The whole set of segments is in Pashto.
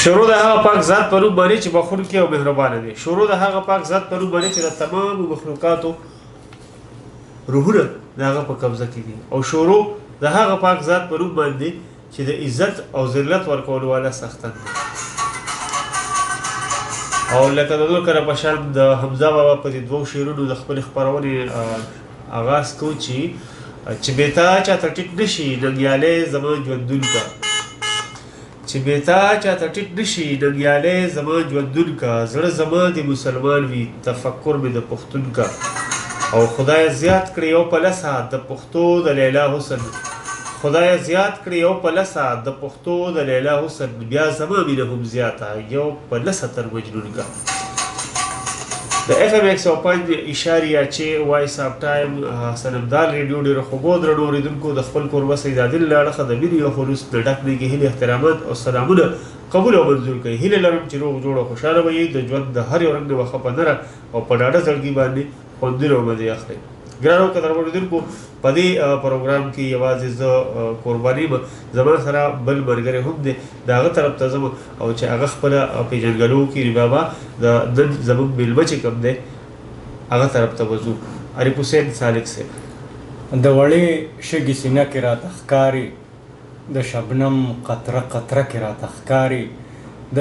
شروع د هغه پاک ذات په نوم باندې چې بخښونکی او مهربانه دی. شروع د هغه پاک ذات په نوم باندې چې د تمامو مخلوقاتو روحونه د هغه په قبضه کې دي. او شروع د هغه پاک ذات په نوم باندې چې د عزت او ذلت ورکولو والا سختن دی. او لکه د نور کره په شان د حمزه بابا په دې دوو شعرونو د خپلې خپرونې آغاز کوو چې بېتا چاته ټیټ نه شي ننګیالی زما ژوندون کا، چې بېتا چاته ټیټ نه شي ننګیالی زما ژوندون کا، زړه زما د مسلمان وي تفکر مې د پښتون کا. او خدای زیات کړي یو په لسه د پښتو د لیلا حسن، خدای زیات کړي یو په لسه د پښتو د لیلا حسن، بیا زما مینه هم زیاته یو په لسه تر مجنون کا. د FM 105.6 وایس اف ټایم سنمدال ریډیو ډېرو خوږو درنو اورېدونکو د خپل کوربه سید عادل له اړخه د مینې او خلوص د ډک نیکې هیلې احترامات او سلامونه قبول او منظور کوي. هیله لرم چې روغ جوړ او خوشحاله به یې د ژوند د هر یو رنګ نه به خفه نه او په ډاډه زړګي باندې خوندونه او مزې اخلئ. ګرانو قدرمنو اورېدونکو په دې پروګرام کې یوازې زه قرباني یم، زما سره بل ملګری هم دی، د هغه طرف ته ځم او چې هغه خپله پېژندګلو وکړي. بابا د نن زموږ میلمه چې کوم دی هغه طرف ته به ځو. عارف حسین سالک صاحب د وړې شګې سینه کې راته ښکاري، د شبنم قطره قطره کې راته ښکاري،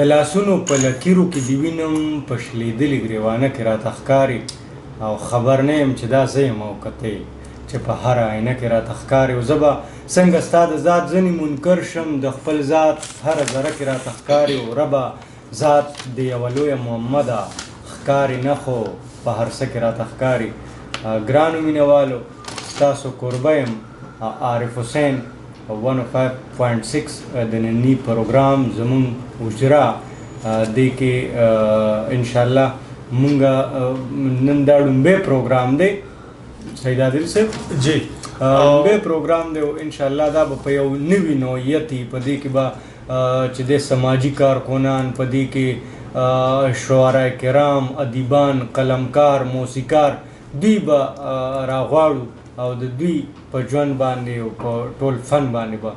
د لاسونو په لکیرو کې د وینم په شلېدلې ګریوانه کې راته ښکاري. او خبر نه یم چې دا زه یم او که ته چې په هره آینه کې راته ښکاري. او زه به څنګه ستا د ذات ځینې منکر شم، د خپل ذات هره ذره کې راته ښکاري. او ربه ذات د یوه لویه محمده ښکاري نه خو په هر څه کې راته ښکاري. ګرانو مینهوالو ستاسو کوربه یم عارف حسین 105.6 د ننني پروګرام زمونږ اجرا دې کې انشاءالله مونږه نن دا ډومبی پروګرام دی سید عادل صاحب جی ډومبی پروګرام دی. او انشاءالله دا به په یو نوي نوعیت په دې کې به چې د سماجي کارکنان په دې کې شعرای کرام، ادیبان، قلمکار، موسیقار دوی به راغواړو او د دوی په ژوند باندې او په ټول فن باندې به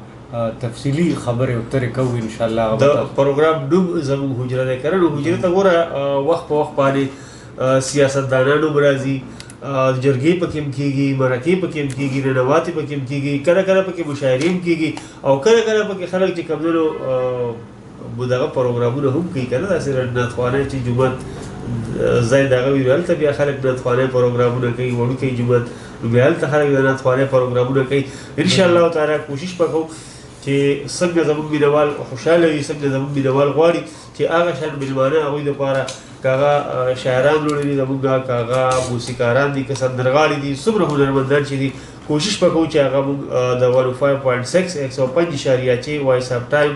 تفصیلي خبرې اترې کوو انشاءالله. د پروګرام نوم زموږ حجره دی. کرنو حجرې ته ګوره وخت په وخت باندې سیاستدانان هم راځي، جرګې پکې هم کېږي، مرکې پکې هم کېږي، ننواتې پکې هم کېږي، کله کله پکې مشاعرې هم کېږي او کله کله پکې خلک چې کمزورو دغه پروګرامونه هم کوي که نه داسې نعتخوانۍ چې جومات ځای د هغه وي هلته بیا خلک نعتخوانۍ پروګرامونه کوي، وړوکی جومات نو بیا هلته خلک د نعتخوانۍ پروګرامونه کوي. انشاءالله تعالی کوشش به کوو چې څنګه زموږ مینهوال خوشحاله وي، څنګه زموږ مینهوال غواړي چې هغه شان میلمانه هغوی دپاره که هغه شاعران لوړي دي زموږ، که هغه موسیقاران دي، که سندرغاړي دي، څومره هنرمندان چې دي کوشش به کوو چې هغه موږ د 105.6 105.6 وایس اف ټایم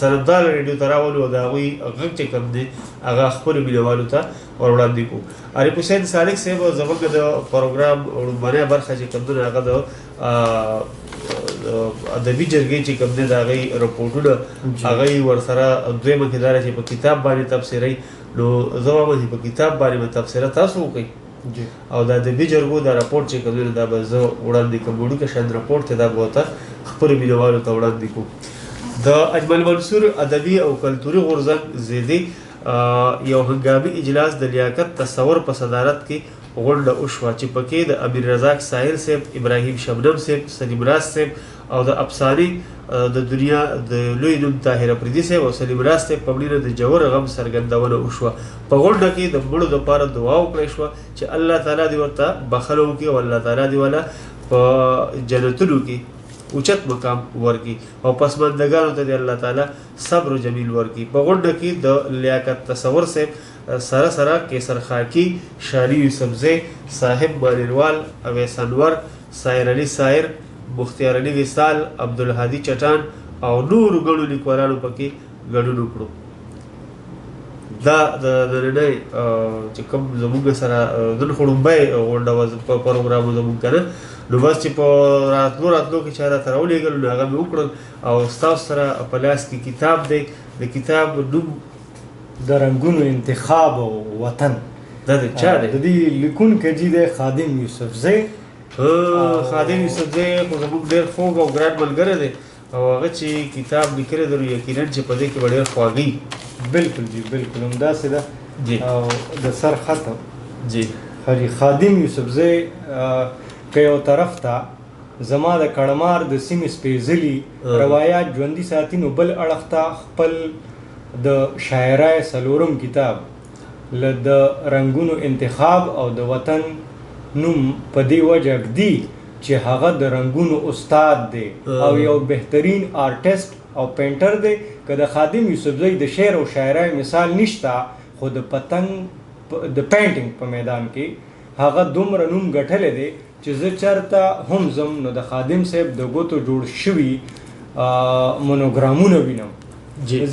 سنمدال ریډیو ته راولو او د هغوی غږ چې کوم دی هغه خپلو مینهوالو ته ور وړاندې کړو. عارف حسین سالک صاحب زموږ د پروګرام لومړنۍ برخه چې کوم دی هغه د ادبي جرګې چې کوم دی د هغوی رپورټونه هغوی ورسره دویمه کې دا ده چې په کتاب باندې تبصرئ. نو زه وایم چې په کتاب باندې به تبصره تاسو وکئ او د ادبي جرګو دا راپورټ چې کوم دی دا به زه وړاندې کوم، وړوکی شان راپورټ دی دا به ورته خپلو مینهوالو ته وړاندې کوو. د اجمل منصور ادبي او کلتوري غورځنګ زیدي یو هنګامي اجلاس د لیاقت تصور په صدارت کې غونډه وشوه چې پکې د امیر رزاق ساحل صاحب، ابراهیم شبنم صاحب، سلیم راز صاحب او د افسانې د دنیا د لوی نوم طاهر افریدي صاحب او سلیم راز صاحب په مړینه د ژور غم څرګندونه وشوه. په غونډه کې د مړو دپاره دعا وکړی شوه چې الله تعالی دې ورته بخښنه وکړي او الله تعالی دې والا په جنتونو کې اوچت مقام ورکړي او پسماندګانو ته دې الله تعالی صبر و جمیل ورکړي. په غونډه کې د لیاقت تصور صاحب سره سره کیسر خاکی، شالی یوسفزی صاحب، مانیروال، اویس انور، سایر علی سایر، مختیار علی وصال، عبدالهادي چټان او نورو ګڼو لیکوالانو پکې ګډون وکړو. دا د نننۍ چې کوم زموږ سره نن خو لومبی غونډه وه پروګرام زموږ که نه، نو بس چې په راتلو کې چا راته راولېږل نو هغه مې وکړل او ستاسو سره په لاس کې کتاب دی. د کتاب نوم د رنګونو انتخاب او وطن دا د چا دی؟ د دې لیکونکی جي دی خادم یوسفزی. خادم یوسفزی خو زموږ ډېر خوږ او ګران ملګری دی او هغه چې کتاب لیکلی دی یقینا چې په دې کې به ډېر خواږي. بالکل جی بالکل همداسې ده. جی او د سر خط جی حاجي خادم یوسفزی که یو طرف ته زما د کړمار د سیمې سپېڅلي روایات ژوندي ساتي، نو بل اړخ ته خپل د شاعرای څلورم کتاب له د رنګونو انتخاب او د وطن نوم په دې وجه ږدي چې هغه د رنګونو استاد دی او یو بهترین آرټسټ او پینټر دی. که د خادم یوسفزی د شعر او شاعرای مثال نشته، خو د پتنګ د پینټینګ په میدان کې هغه دومره نوم ګټلی دی چې زه چېرته هم ځم نو د خادم صاحب د ګوتو جوړ شوي مونوګرامونه وینم.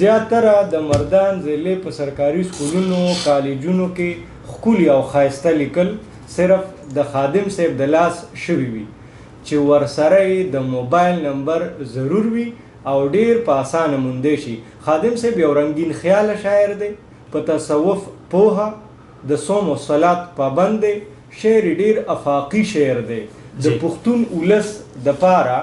زیاتره د مردان ضلع په سرکاري سکولونو کالجونو کې ښکلي او ښایسته لیکل صرف د خادم صاحب د لاس شوي وي چې ورسره یې د موبایل نمبر ضرور وي او ډیر په اسانه موندی شي. خادم صاحب یو رنګین خیاله شاعر دی، په تصوف پوهه، د صوم و صلات پابند دی، شعر ډیر افاقي شعر دی. د پښتون ولس دپاره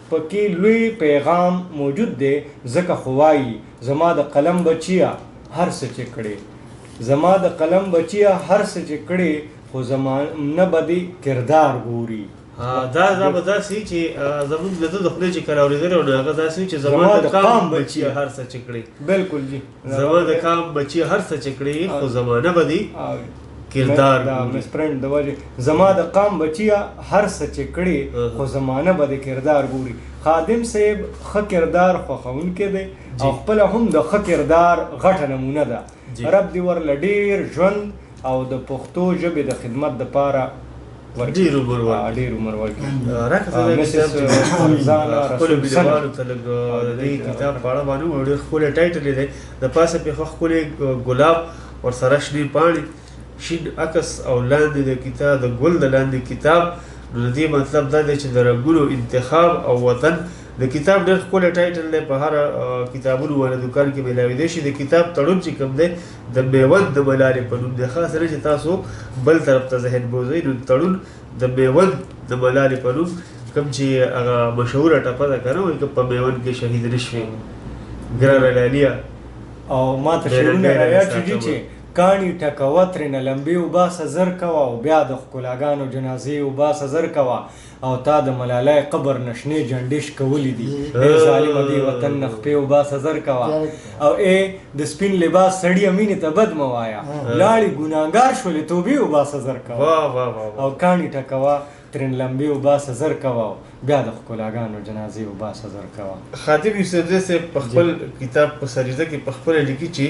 پکې لوی پیغام موجود دی، ځکه خو وایي زما د قلم بچیه هر څه چې کړې، زما د قلم بچیه هر څه چې کړې، خو زمانه به دې کردار ګوري. دا به داسې چې زمونږ د ده د خولې چې کله اورېدلی و نو هغه داسې چې زما د قام بچیه هر څه چې کړې. بالکل جی زما د قام بچیه هر څه چې کړې، خو زمانه به دې کردار ګوري. مسپرنټ د وجې زما د قام بچیه هر څه چې کړې، خو زمانه به دې کردار ګوري. خادم صاحب ښه کردار خوښوونکی دی او خپله هم د ښه کردار غټه نمونه ده. رب دې ورله ډېر ژوند او د پښتو ژبې د خدمت دپاره ډېر عمر ورکړي. ډېر عمر ورکړي. خپلو مینهوالو ته لږ د دې کتاب په اړه باندې ووایو. ډېر ښکلی ټایټل یې دی، د پاسه پرې ښه ښکلی ګلاب، ورسره شنې پاڼې، شین عکس او لاندې د کتاب د ګل د لاندې کتاب. نو د دې مطلب دا دی چې د رنګونو انتخاب او وطن. د کتاب ډېر ښکلی ټایټل دی، په هر کتابونو والا دوکان کې میلاویدی شي. د کتاب تړون چې کوم دی د میوند د ملالې په نوم دی. خاص نه چې تاسو بل طرف ته ذهن بوځئ، نو تړون د میوند د ملالې په نوم کوم چې هغه مشهوره ټپه ده که نه وایي که په میوند کې شهید نه شوې ګرانه لاليه. او ما ته شعرونه رایاد شي چې کاڼي ټکوه ترېنه لمبې وباسه زر کوه، او بیا د ښکلاګانو جنازې وباسه زر کوه، او تا د ملالۍ قبر نه شنې جنډې شکولې دي، ای ظالمه دې وطن نه خپې وباسه زر کوه، او ای د سپین لباس سړیه مینې ته بد مه وایه، لاړې ګناهګار شولې توبې وباسه زر کوه، او کاڼي ټکوه ترېنه لمبې وباسه زر کوه، بیا د ښکلاګانو جنازې وباسه زر کوه. خادم یوسفزی صاحب په خپل کتاب په سریزه کې په خپله لیکي چې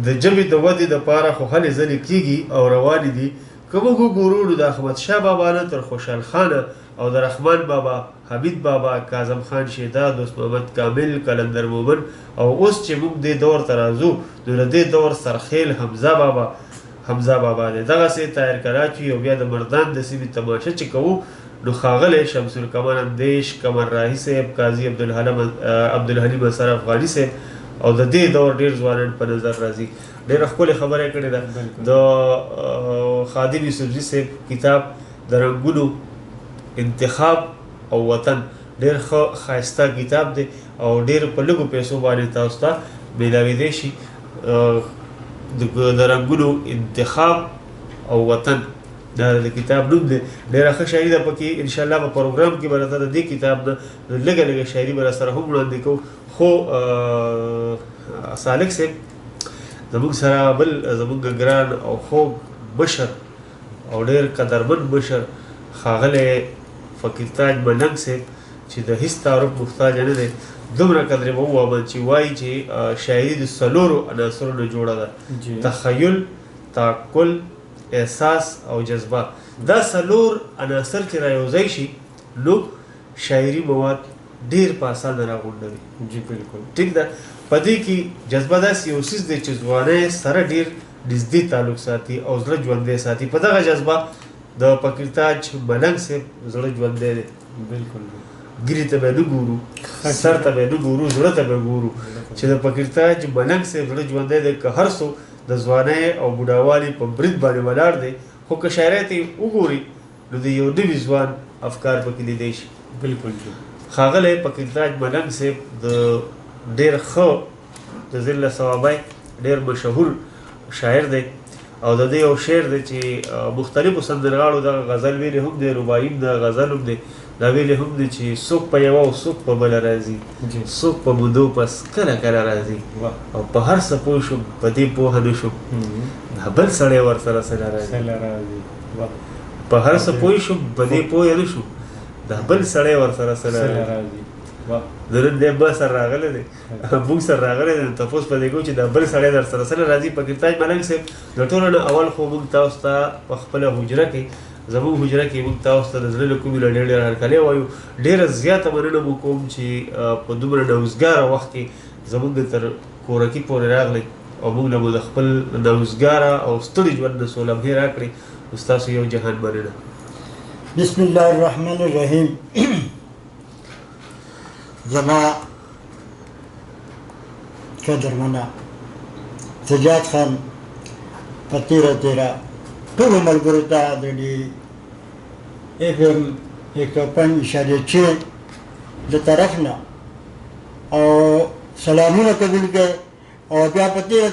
د ژبې د ودې دپاره خو هلې ځلې کېږي او روانې دي. که موږ وګورو نو د احمدشاه بابا نه تر خوشحال خانه او د رحمان بابا، حمید بابا، کاظم خان شیدا، دوست محمد کامل، قلندر مومن، او اوس چې موږ دې دور ته راځو نو د دې دور سرخیل حمزه بابا دی. دغسې طاهر کراچي او بیا د مردان د سیمې تماشه چې کوو نو ښاغلی شمس القمر اندیش، قمر راهي صاحب، قاضي عبدالحلیم اثر افغاني صاحب او د دې دور ډېر ځوانان په نظر راځي. ډېره ښکلې خبره یې کړې ده. د خادم یوسفزي صاحب کتاب د رنګونو انتخاب او وطن ډېر ښه ښایسته کتاب دی او ډېر په لږو پیسو باندې تاسو ته میلاویدی شي. د رنګونو انتخاب او وطن دا د کتاب نوم دی. ډېره ښه شاعري ده پکې. انشاءالله په پروګرام کې به راته د دې کتاب نه لږه لږه شاعري به راسره هم وړاندې کوو. خو سالک صاحب زموږ سره بل زموږ ګران او خوږ مشر او ډېر قدرمن مشر ښاغلی فقیرتاج ملنګ صاحب چې د هېڅ تعارف محتاج نه دی. دومره قدرې به ووایم چې وایي چې شاعري د څلورو عناصرو نه جوړه ده: تخیل، تعقل، احساس او جذبه. دا څلور عناصر چې رایوځای شي نو شاعري مواد ډېر په اسانه راغونډوي. جی بالکل ټیک ده. په دې کې جذبه داسې یو څیز دی چې ځوانۍ سره ډېر نږدې تعلق ساتي او زړه ژوندی ساتي. په دغه جذبه د فقیرتاج ملنګ صاحب زړه ژوندی دی. بالکل ګیرې ته به نه ګورو، سر ته به نه ګورو، زړه ته به ګورو چې د فقیرتاج ملنګ صاحب زړه ژوندی دی. که هر څو د ځوانۍ او بوډاوالي په برید باندې ولاړ دی، خو که شاعرۍ ته یې وګوري نو د یو نوي ځوان افکار پکې لیدی شي. بالکل ښاغلی فقیرتاج ملنګ صاحب د ډېر ښه د ذله ثوابی ډېر مشهور شاعر دی او د دې یو شعر دی چې مختلفو سندرغاړو دغه غزل ویلې هم دی، رباعي هم د غزل هم دی، دا ویلې هم دی چې څوک په یوه او څوک په بله راځي، څوک په مودو پس کله کله راځي او په هر څه پوه شوم په دې پوهه نه شوم دا بل سړی ورسره سره راځي، په هر څه پوه شوم په دې پوه نه شوم دا بل سړی ورسره سره راځي. د نن دی ما سره راغلی دی، موږ سره راغلی دی، تپوس په دې کوو چې دا بل سړی در سره سره راځي. فقیرتاج ملنګ صاحب د ټولو نه اول خو موږ تاسو ته په خپله حجره کې زموږ حجره کې موږ تاسو ته د زړه له کومې نه ډېر ډېر هرکلی وایو. ډېره زیاته مننه مو کوم چې په دومره نوزګاره وخت کې زموږ تر کورکي پورې راغلی او موږ له مو د خپل نوزګاره او ستړي ژوند نه څو لمحې راکړې. نو ستاسو یو جهان مننه. بسم الله الرحمن الرحیم. زما قدرمنه سجاد خان په تیره ټولو ملګرو ته د FM 105.6 د طرف نه او سلامونه قبول کړئ او بیا په تیره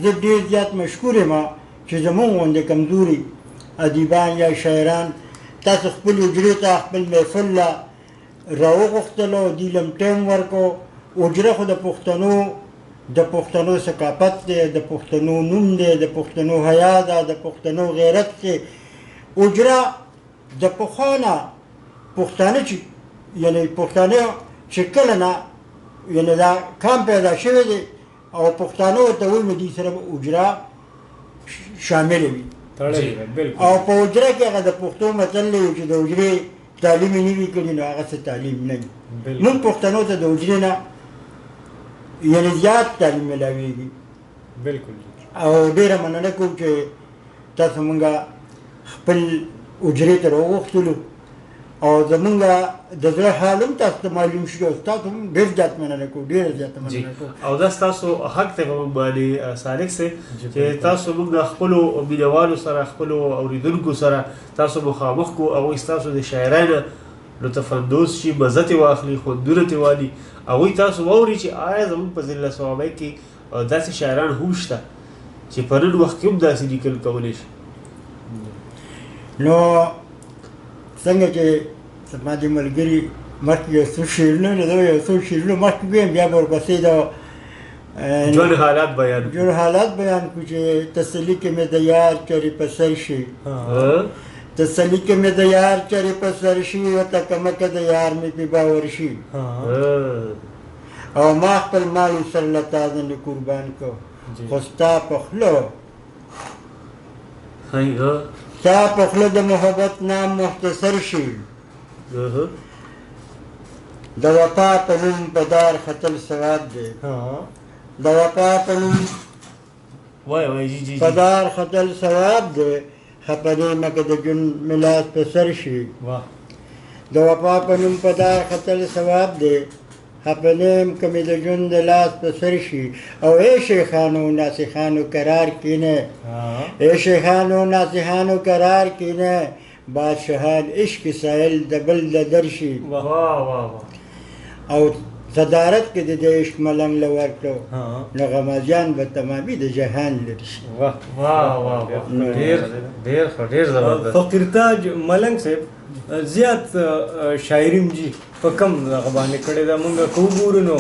زه ډېر زیات مشکور یم چې زموږ غوندې کمزوري ادیبان یا شاعران تاسو خپل حجرې ته خپل محفل له راوغوښتلو دوی لم ټایم ورکړو. حجره خو د پښتنو ثقافت دی، د پښتنو نوم دی، د پښتنو حیا ده، د پښتنو غیرت دی. حجره د پخوا نه پښتانه چې یعنې پښتانه چې کله نه یعنې دا کام پیدا شوی دی او پښتانه ورته وایي نو دوی سره به حجره شامله وي او په حجره کې هغه د پښتو متل دی چې د حجرې تعلیم یې نه وي کړي نو هغه څه تعلیم نه وي. موږ پښتنو ته د حجرې نه یعنې زیات تعلیم میلاویږي. او ډېره مننه کوم چې تاسو مونږه خپل حجرې ته راوغوښتلو او زمونږ د زړه حال هم تاسو ته معلوم شو. تاسو هم ډېر زیات مننه کوو، ډېره زیاته مننه کوو. او دا ستاسو حق دی په موږ باندې صالح صاحب چې تاسو موږ خپلو مینهوالو سره خپلو اورېدونکو سره تاسو مخامخ کړو. هغوی ستاسو د شاعرانه لطف اندوز شي، مزه ترې واخلي، خوندونه ترې والي. هغوی تاسو واوري چې آیا زموږ په ضلع صوابۍ کې داسې شاعران هم شته چې په نن وخت کې هم داسې لیکل کولی شي. نو څنګه چې زما د ملګري مخکې یو څو شعرونه د یو څو شعرونه مخکې ویم بیا به ورپسې د ژوند حالات بیان کړو چې تسلي کې مې د یار چرې په سر شي، تسلي کې مې د یار چرې په سر شي ورته کمکه د یار مې پې باور شي او ما خپل مال سر له تا نه قربان کو خو ستا په خوله ستا په خوله د محبت نام مختصر شي د وفا په نوم په دار ختل ثواب دی، د وفا په نوم په دار ختل ثواب دی خفه دی مکه د جون ملاس په سر شي. د وفا په نوم په دار ختل ثواب دی خفه دیم که مې د ژوند د لاس په سر شي. او ای شیخانو ناصحانو قرار کینه، ای شیخانو ناصحانو قرار کینه بادشاهان عشق سائل د بل د در شي. او صدارت کې د دې عشق ملنګ له ورکړو نو غمازیان به تمامي د جهان لري شي. ډېر زبردست. فقیرتاج ملنګ صاحب زیات شاعریم جی په کم دغه باندې کړې ده. مونږ که وګورو نو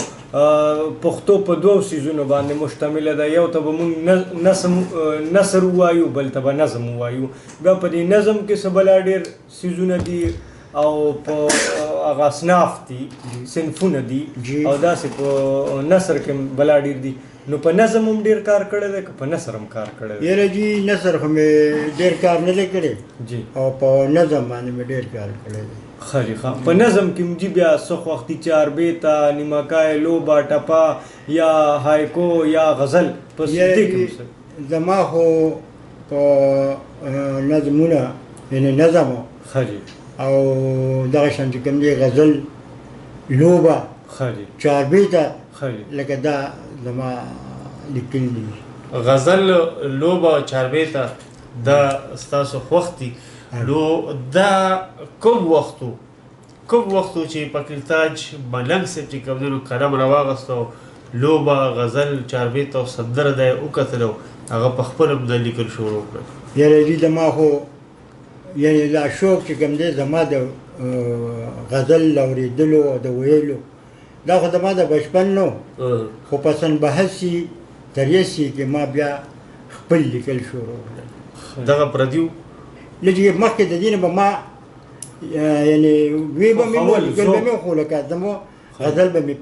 پښتو په دوو څیزونو باندې مشتمله ده. یو ته به مونږ نثر ووایو، بل ته به نظم ووایو. بیا په دې نظم کې څه بلا ډېر څیزونه دي او په هغه اصناف دي، صنفونه دي او داسې په نثر کې بلا ډېر دي. نو په نظم هم ډېر کار کړی دی که په نثر هم کار کړی دی؟ یاره جي نثر خو مې ډېر کار نه دی کړی او په نظم باندې مې ډېر کار کړی دی. ښه جي ښه. په نظم کې جي بیا څه وختي چار بیته، نیمکای، لوبه، ټپه یا هایکو یا غزل په دې کې زما خو په نظمونه یعنې نظم ښه جي او دغه شان چې کوم دی غزل، لوبه، چار بیته لکه دا زما لیکل دي. غزل، لوبه او چاربیته دا ستاسو خوښ دي. نو دا کوم وخت و کوم وخت و چې فقیرتاج ملنګ صاحب چې کوم دی نو قلم راواغسته او لوبه غزل چاربیت او سندره دی وکتلو هغه په خپل هم د لیکل شروع کړ. یاره دي زما خو یعنې دا شوق چې کوم دی زما د غزل اورېدلو او د ویلو دا خو زما د بچپن نو خو په سن بهسي تریسي کې ما بیا خپل لیکل شروع کړل. دغه پردیو لږ مخکې د دې نه به ما یعنې وی به مې لیکل به مې خو لکه زما غزل به مې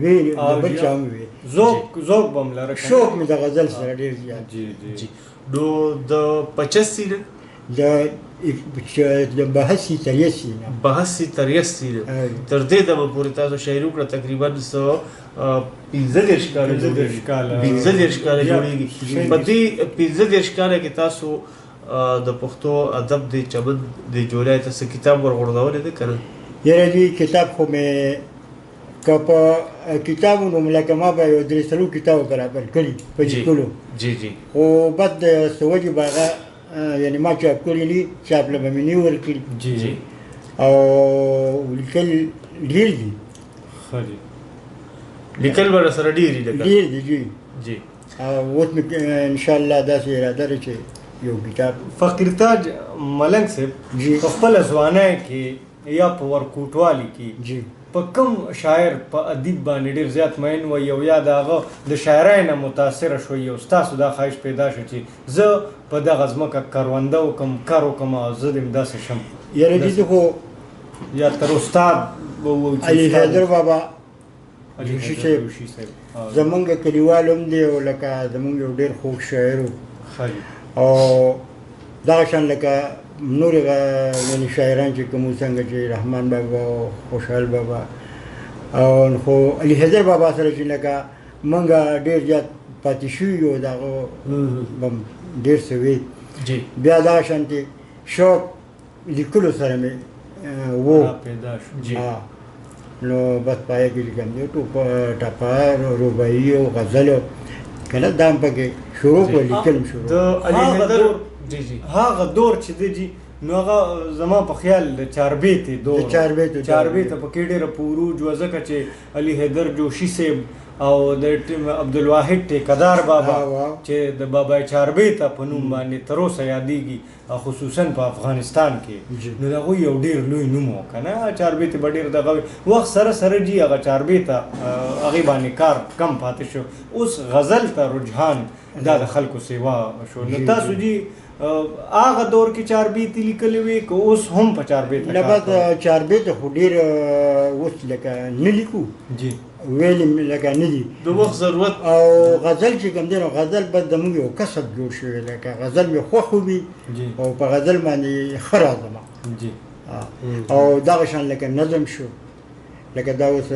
وی د بل چا هم وی ذوق به م لره شوق مې د غزل سره ډېر زیات. جی نو د 85 نه د بهسي تریسي نه 82 نه تر دې دمه پورې تاسو شاعري وکړه تقریبا 15 کاله جوړېږي. په دې 15 کاله کې تاسو د پښتو ادب د چمن د جوړای ته څه کتاب ورغورځولې ده که نه؟ یاره دې کتاب خو مې که په کتابونو مې لکه ما به یو 3 کتاب برابر کړي په لیکلو خو بد د څه وجې به هغه یعنې ما چاپ کړي دي چاپ له به مې نه ورکړي او لیکل ډېر دي. لیکل به راسره ډېر دي ډېر دي جی او اوس مې انشاءالله داسې اراده ده چې یو کتاب فقیرتاج ملنګ صاحب په خپله ځوانۍ کې یا په ورکوټوالي کې جی په کوم شاعر په ادیب باندې ډېر زیات مین وی او یا د هغه د شاعرۍ نه متاثره شوی او ستاسو دا خواهش پیدا شو چې زه په دغه ځمکه کرونده وکړم کار وکړم او زه دې همداسې شم؟ یاره دې خو یا تر استاد علي حیدر بابا جوشي صاحب زمونږ کلیوال هم دی او لکه زمونږ یو ډېر خوږ شاعر و او دغه شان لکه نور یعنې شاعران چې کوم څنګه چې رحمان بابا او خوشحال بابا او خو علي حیدر بابا سره چې لکه موږ ډېر زیات پاتې شوي یو د هغه به ډېر څه وي. بیا دغه شانتې شوق لیکلو سره مې و نو بس پای کې چې کوم دی ټپه رباعي او غزل که نه دا هم پکې شروع کړو لیکل هم شروع. هغه دور چې دی جي نو هغه زما په خیال د چاربیتې دور چاربیته پکې ډېره په عروج وه ځکه چې علي حیدر جوشي صاحب او د عبدالواحد ټیکدار بابا چې د بابا چاربیته په نوم باندې تر اوسه یادېږي خصوصا په افغانستان کې نو د هغوی یو ډېر لوی نوم و که نه چاربیتې به ډېر دغه وخت سره سره جي هغه چاربیته هغې باندې کار کم پاتې شو اوس غزل ته رجحان دا د خلکو سیوا شو. نو تاسو جي هغه دور کې چاربیتې لیکلې وې که اوس هم په چاربیته نه بس چاربیته خو ډېر اوس لکه نه لیکو جی ویلې لکه نه دي د وخت ضرورت او غزل چې کوم دی نو غزل بس زموږ یو کسب جوړ شوی لکه غزل مې خوښ وي او په غزل باندې ښه راځم او دغه شان لکه نظم شو لکه دا اوس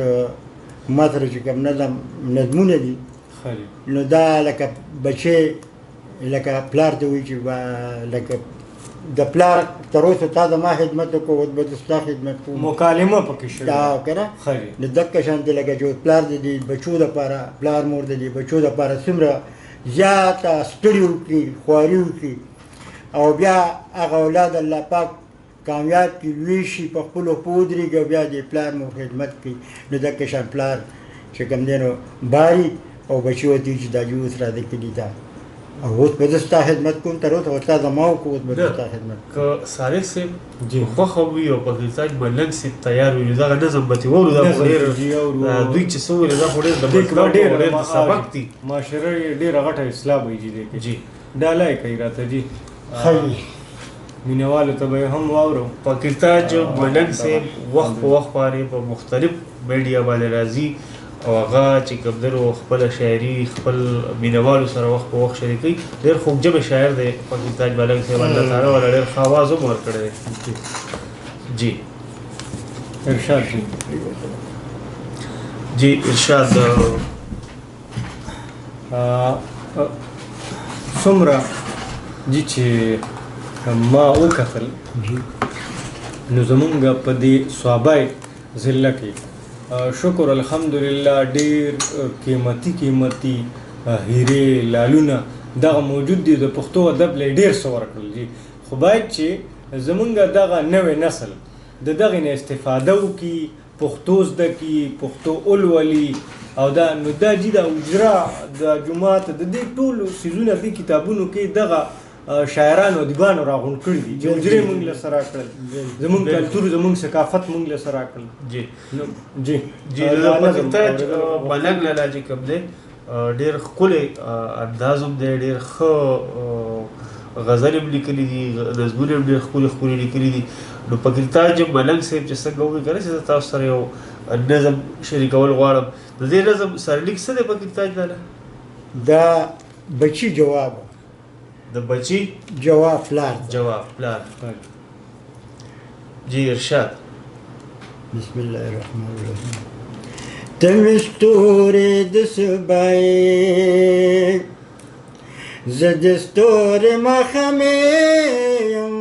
ما سره چې کوم نظمونه دي نو دا لکه بچې لکه پلار ته وایي چې لکه د پلار تر اوسه تا د ما خدمت وکړو اوس به د ستا خدمت کوم مکالمه پکې شوې دا که نه نو دقه شانتې لکه چې پلار د دې بچو دپاره پلار مور د دې بچو دپاره څومره زیاته ستړي وکړي خواري وکړي او بیا هغه اولاد الله پاک کامیاب کړي لوی شي په خپلو پښو ودرېږي او بیا د پلار مور خدمت کوي نو دقه شان پلار چې کوم دی نو باري او بچي ورته وایي چې دا جي اوس راځه کلي ته او اوس به زه ستا خدمت کوم تر اوسه تا زما وکړو اوس به زه ستا خدمت که صالح صاحب خوښه وي او فقیرتاج ملنګ صاحب تیار وي نو دغه نظم به ترې واورو دا خو ډېر دوی چې څه وویل دا خو ډېر د مطلب او ډېر د سبق دي معاشره یې ډېره غټه اصلاح به یې جي دی ډاله یې کوي راته جي مینهوالو ته به یې هم واورو. فقیرتاج ملنګ صاحب وخت په وخت باندې په مختلف میډیا باندې راځي او هغه چې کوم دی نو خپله شاعري خپل مینهوالو سره وخت په وخت شریکوي. ډېر خوږ شاعر دی فقیرتاج ملنګ صاحب الله تعالی والا ډېر ښه اواز هم ورکړی دی. جی ارشاد جی ارشاد څومره جي چې ما وکتل نو زمونږ په دې صوابای ضلع کې شکر الحمدلله ډېر قیمتي هیرې لالونه دغه موجود دي د پښتو ادب له ډېر څه ورکړل دي خو باید چې زمونږ دغه نوی نسل د دغې نه استفاده وکړي، پښتو زده کړي، پښتو ولولي او دا نو دا جي د اجرا د جومات د دې ټولو څیزونه دې کتابونو کې دغه شاعرانو ادیبانو راغونډ کړي دي چې اجرې موږ له سره کړل، زموږ کلتور زموږ ثقافت موږ له سره کړل. جی جی جی د پاکستان ملنګ لالا چې کوم دی ډېر ښکلی انداز هم دی، ډېر ښه غزل هم لیکلي دي، نظمونه هم ډېر ښکلي ښکلي لیکلي دي. نو پاکستان چې ملنګ صاحب چې څنګه وکړي که نه چې زه تاسو سره یو نظم شریکول غواړم، د دې نظم سرلیک څه دی پاکستان لالا؟ دا بچی جواب د بچی جواب پلار ده. جواب پلار. جی ارشاد. بسم الله الرحمن الرحیم. تم ستوري د سبای زد ستوري مخمیم،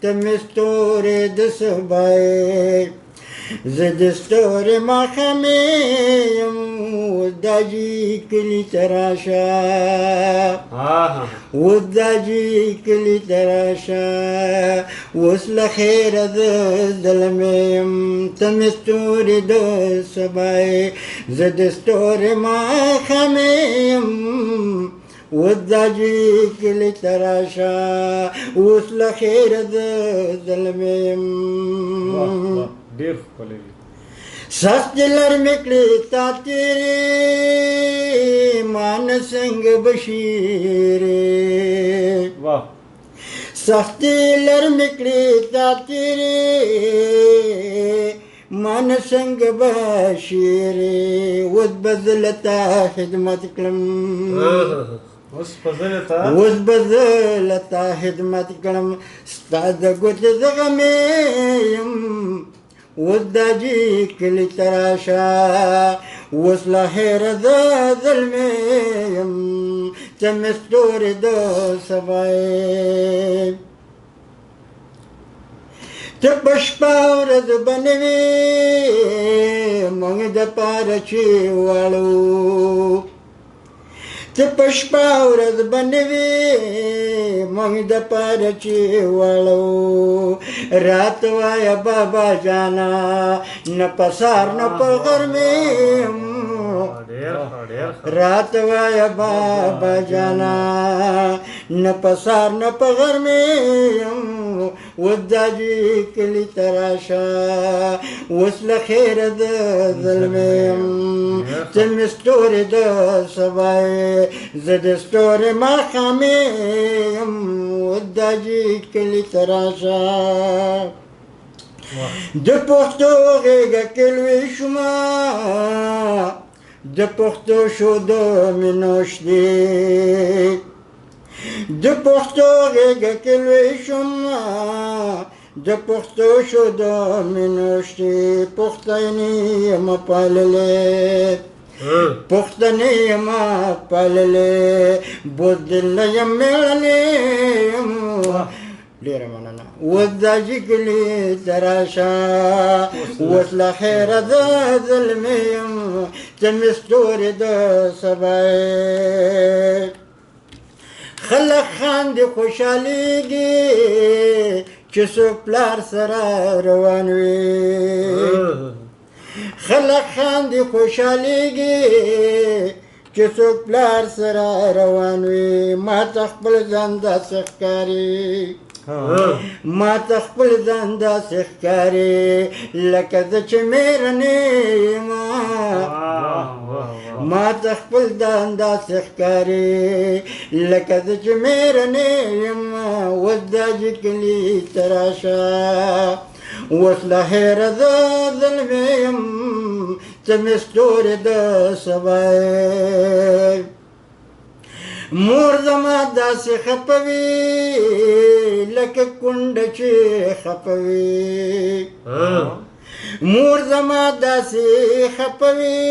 تم ستوري د سبای زد ستوري مخمیم، وداجی کلی تراشا وداجی کلی تراشا، وصل خیر د ظلمیم، تم ستوري د سبای زد ستوري مخمیم، وداجی کلی تراشا، وصل خیر د ظلمیم. ډېر ښکلی دی. سخت لرمکړې تا تیرې مان څنګه بشیرې، واه سخت لرمکړې تا تیرې مان څنګه بشیرې، وز بدلتا خدمت کړم اوس په زړه ته اوس بدلتا خدمت کړم، ستا د ګوت زغمې یم، اوس دا جي کلي تراشا، اوس لا هېره د ظلمې یم، ته مې ستوري د سبا یې. ته په شپه ورځ به نه وې موږ دپاره چې واړو، ته په شپه ورځ به نه وې موږ دپاره چې واړو، راته وایه بابا جانا نه په سهار نه په غرمې یم، راته وایه بابا جانا نه په سهار نه په غرمې یم، اوس دا جي کلي ته راشه، اوس له خیره د ظلمې یم، ته مې ستوري د سبا یې، زه د ستوري ماښامې یم، اوس دا جي کلي ته راشه. د پښتو غېږه کې لوی شومه، د پښتو شودو مې نوش دی، د پښتو غېږه کې لوی شومه، د پښتو شودو مې نوش دی، پښتنې یم پاللې پښتنې یم پاللې، بودله یم مېړنې یم. ډېره مننه. اوس دا جي کلي ته راشه، اوس له خیره د ظلمې یم، ته مې ستوري د سبا یې. خلک خاندي خوشحالېږي چې څوک پلار سره روان وي، خلک خاندي خوشحالېږي چې څوک پلار سره روان وي، ما ته خپل ځان داسې ښکاري، ما ته خپل ځان داسې ښکاري لکه زه چې مېرنې یم، ما ته خپل ځان داسې ښکاري لکه زه چې مېرنې یم، اوس دا جي کلي ته راشه، اوس له هېره د ظلمې یم، ته مې ستوري د سبا یې. مور زما داسې خفه وي لکه کونډه چې خفه وي، مور زما داسې خفه وي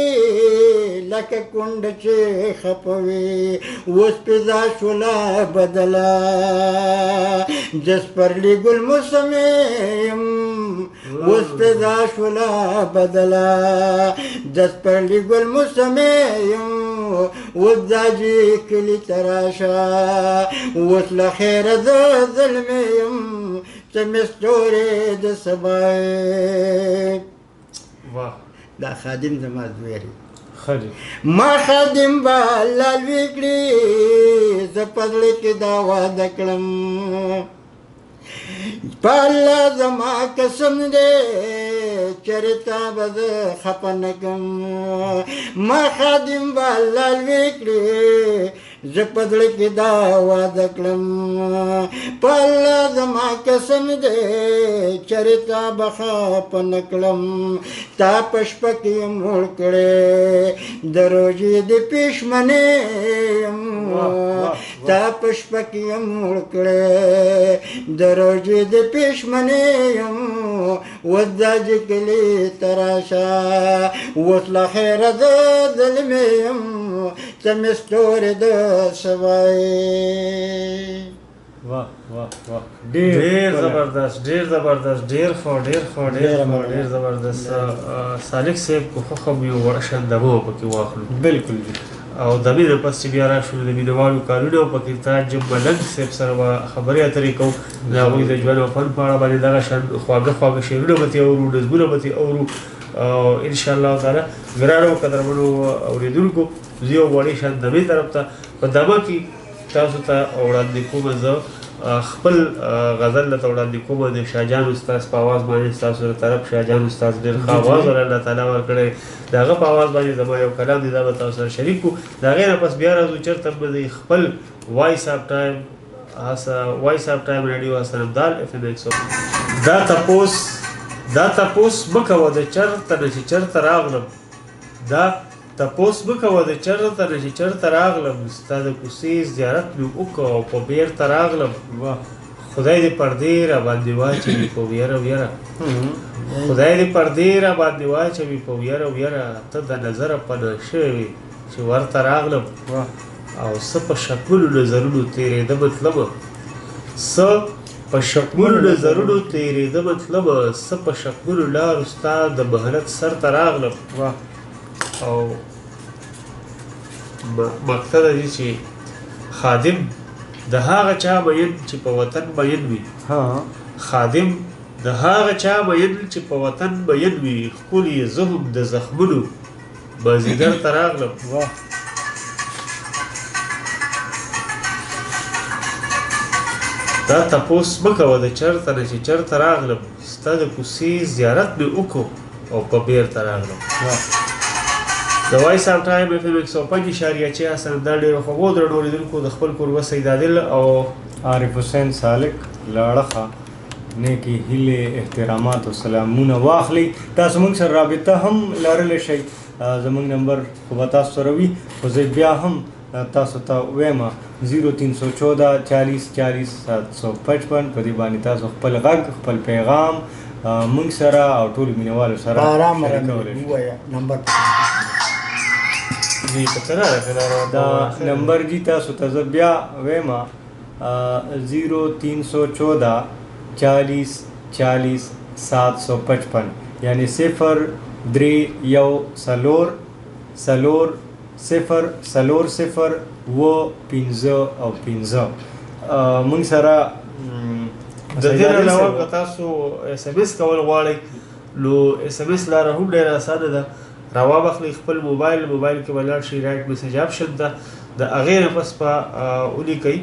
لکه کونډه چې خفه وي، اوس پیدا شوله بدله د سپرلي ګل موسمې یم، اوس پیدا شوله بدله د سپرلي ګل موسمې یم، اوس دا جي کلي ته راشه، اوس له خیره د ظلمې یم، ته مې ستورې د سبا واه دا خادم زما زوی دی خدي ما خادم به الله لوی کړي زه په زړه کې دا واده کړم په الله زما قسم دی چېرته به زه خفه نه کړم ما خادم به الله لوی کړي زه په زړه کې دا واده کړم په الله زما قسم دی چېرته به خفه نه کړم تا په شپه کې یې موړ کړی د روژې د پېشمنې یم تا په شپه کې یې موړ کړی د روژې د پېشمنې یم اوس دا چې کلي ته راشه اوس لا خیره زه ظلمې یم ته مې ستورې د سبا واه واه واه ډیر زبردست ډیر زبردست ډیر خو ډیر زبردست سالک صاحب کو خو یو ورشن دمو پکې واخلو بالکل جی او د مینه پس چې بیا راشو د مینوالو کارونه پکې تاج ملنګ صاحب سره خبرې اترې کوو د هغوی د ژوند او فن په اړه باندې دغه شان خواږه شعرونه به ترې اورو نظمونه به ترې اورو او انشاءالله تعالی ګرانو قدرمنو اورېدونکو زه یو وړې شان دمې طرف ته په دمه کې تاسو ته وړاندې کوم زه خپل غزل درته وړاندې کوم د شاهجان استاد په اواز باندې ستاسو له طرف شاهجان استاد ډېر ښه اواز الله تعالی ورکړی د هغه په اواز باندې زما یو کلام دی دا به تاسو سره شریک کړو د هغې نه پس بیا راځو چېرته به د خپل وایس آف ټایم ریډیو حسن ابدال FM 100 دا تپوس مه کوه د چېرته نه چې چېرته راغلم دا تپوس مه کوه د چېرته نه چې چېرته راغلم ستا د کوڅې زیارت مې وکړه او په بېرته راغلم خدای دې پردې راباندې واچوي په ویره ویره خدای دې پردې راباندې واچوي په ویره ویره ته د نظره پناه شوې چې ورته راغلم او څه په شکلو نظرونو تېرېده مطلبه څه په شکلو نظرونو تېرېده مطلبه څه په شکلو لارو ستا د مهلت سر ته راغلم او مقصد دی چې خادم د هغه چا مین چې په وطن مین وي خادم د هغه چا مین چې په وطن مین وي ښکلي زه هم د زخمونو مازدیګر ته راغلم دا تپوس مه کوه د چېرته نه چې چېرته راغلم ستا د کوڅې زیارت مې وکړو او په بېرته راغلم د وایس آف ټایم FM 105.6 حسن ابدال ډېرو خوږو درنو اورېدونکو د خپل کوربه سید عادل او عارف حسین سالک لاړخه نیکی هیلې احترامات او سلامونه واخلئ تاسو موږ سره رابطه هم لرلی شئ زموږ نمبر خو به تاسو سره وي خو زه بیا هم تاسو ته وایم 0314 40 40 755 په دې باندې تاسو خپل غږ خپل پیغام موږ سره او ټولو مینوالو سره شریکولی شئ نمبر دا نمبر جی تاسو ته زه بیا وایم 0314 40 40 755 یعنی 0 موږ سره د دې نه علاوه که تاسو SMS کول غواړئ نو SMS لاره هم ډېره اسانه ده راواخلئ خپل موبایل کې به لاړ شئ رایټ میسج آپشن ته د هغې نه پس به ولیکئ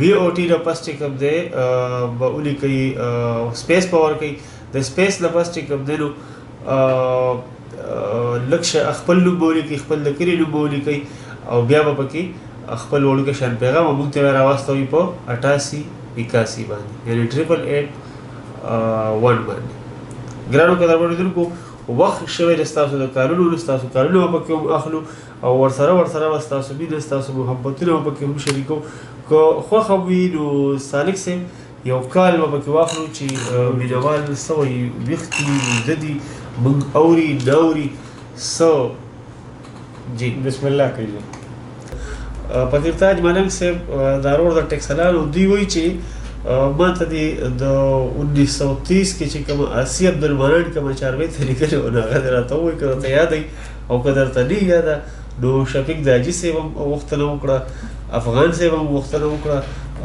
VOT نه پس چې کوم دی به ولیکئ سپیس به ورکئ د سپیس نه پس چې کوم دی نو لږ خپل نوم به ولیکئ خپل د کلي نوم به ولیکئ او بیا به پکې خپل وړوکی شان پیغام موږ ته به راواستوئ په 8881 باندې یعنې 888 باندې ګرانو قدرمنو اورېدونکو وخت شوی دی ستاسو د کارونو ستاسو کارونه به پکې هم اخلو او ورسره به ستاسو مینه ستاسو محبتونه به پکې هم شریکو که خوښه وي نو سالک صاحب یو کال به پکې واخلو چې مینوال څه وایي ویښ دي ویده دي موږ اوري نه اوري څه جی بسم الله کوي فقیر تاج ملنګ صاحب دا روډ د ټیکسلانو دوی وایي چې ما ته د 1930 کې چې کوم آسی عبدالمنان کوم چاربی ته لیکلي وو نو هغه دې راته ووایي که درته یاد وي او که درته نه یاده نو شفیق داجي صاحب هم غوښتنه وکړه افغان صاحب هم غوښتنه وکړه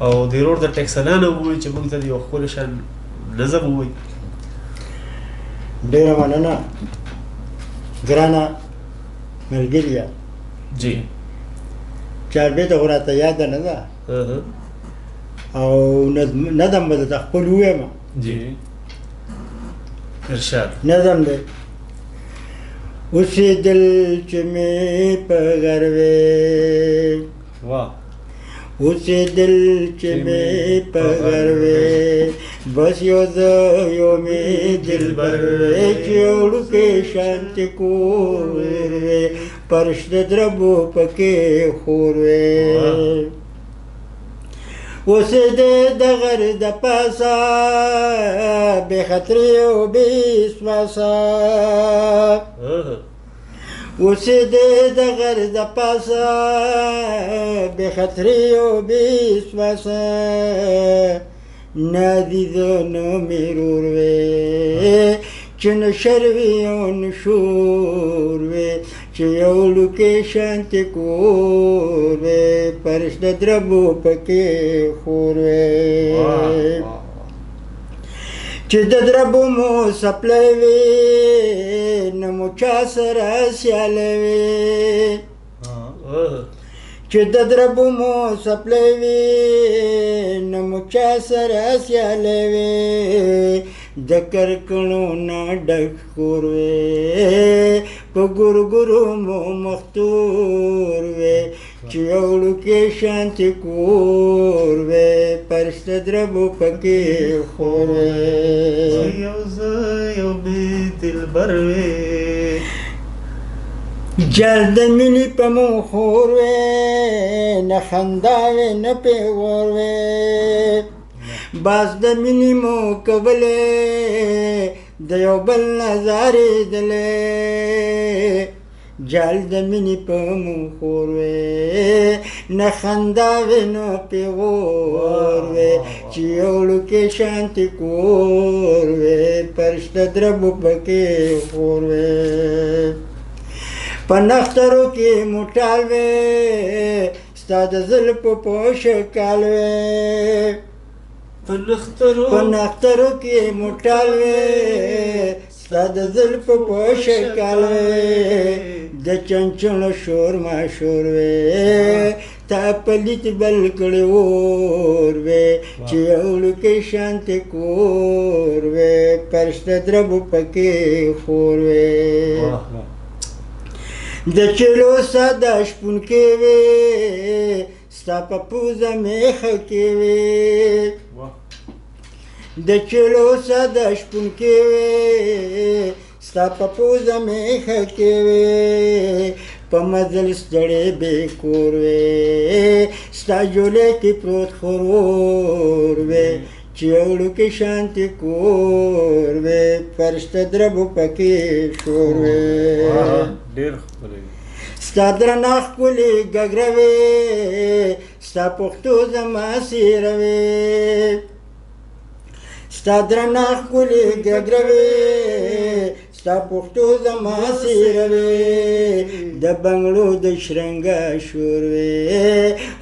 او د ورور د ټکسلا نه ووایي چې موږ ته د یو ښکلی شان نظم ووایي. ډېره مننه ګرانه ملګریه. جی چاربیته خو راته یاده نه ده او نظم به درته خپل ووایم. جی ارشاد. نظم دی. اوسېدل چې مې په غر وې واه اوسېدل چې مې په غر وې بس یو زه یو مې دلبر وې چې وړوکی شانتې کور وې پرش د دربو پکې خور وې اوسېدې د غر د پاسه بې خطرې او بې اسواسه اوسېدې د غر د پاسه بې خطرې او بې اسواسه نه دي زه نه مې رور وې چې نه شر وي او نه شور وې چې یو لوکی شانتې کور وې پرش د دربو پکې خور وې چې د دربو مو څپلی وې نه مو چا سره سیالی وې چې د دربو مو څپلی وې نه مو چا سره سیالی وې د کرکڼو نه ډک کور وې په ګورګورو مو مختور وې چې یو وړوکی شانتې کور وې پرش د دربو پکې خور وې یو زه یو مې دلبر وې جل د مینې په مو خور وې نه خندا وې نه پیغور وې باز د مینې مو کولې د یو بل نظارې دلې جال د مینې په مو خور وې نه خندا وې نه پیغور وې چې یو وړوکی شانتې کور وې پرش د دربو پکې خور وې په نخترو کې موټال وې ستا د زلفو په شکال وې په نخترو کې موټال وې ستا د زلفو په شکال وې د چنچڼو شور ماشور وې تا پلیت بل کړی اور وې چې یو وړوکی شانتې کور وې پرش د دربو پکې خور وې د چلو ساده شپون کې وې ستا په پوزه میخه کې وې د چلو ساده شپون کې وې ستا په پوزه میخه کې وې په مزل ستړی بې کور وې ستا جولې کې پروت خرور وې چې یو وړوکی شانتې کور وې پرش د دربو پکې شور وې ډېر ښکلی ستا درنه ښکلې ګګره وې ستا پښتو زما څېره وې ستا درنه ښکلې ګګره وې ستا پښتو زما څېره وې د بنګړو د شرنګه شور وې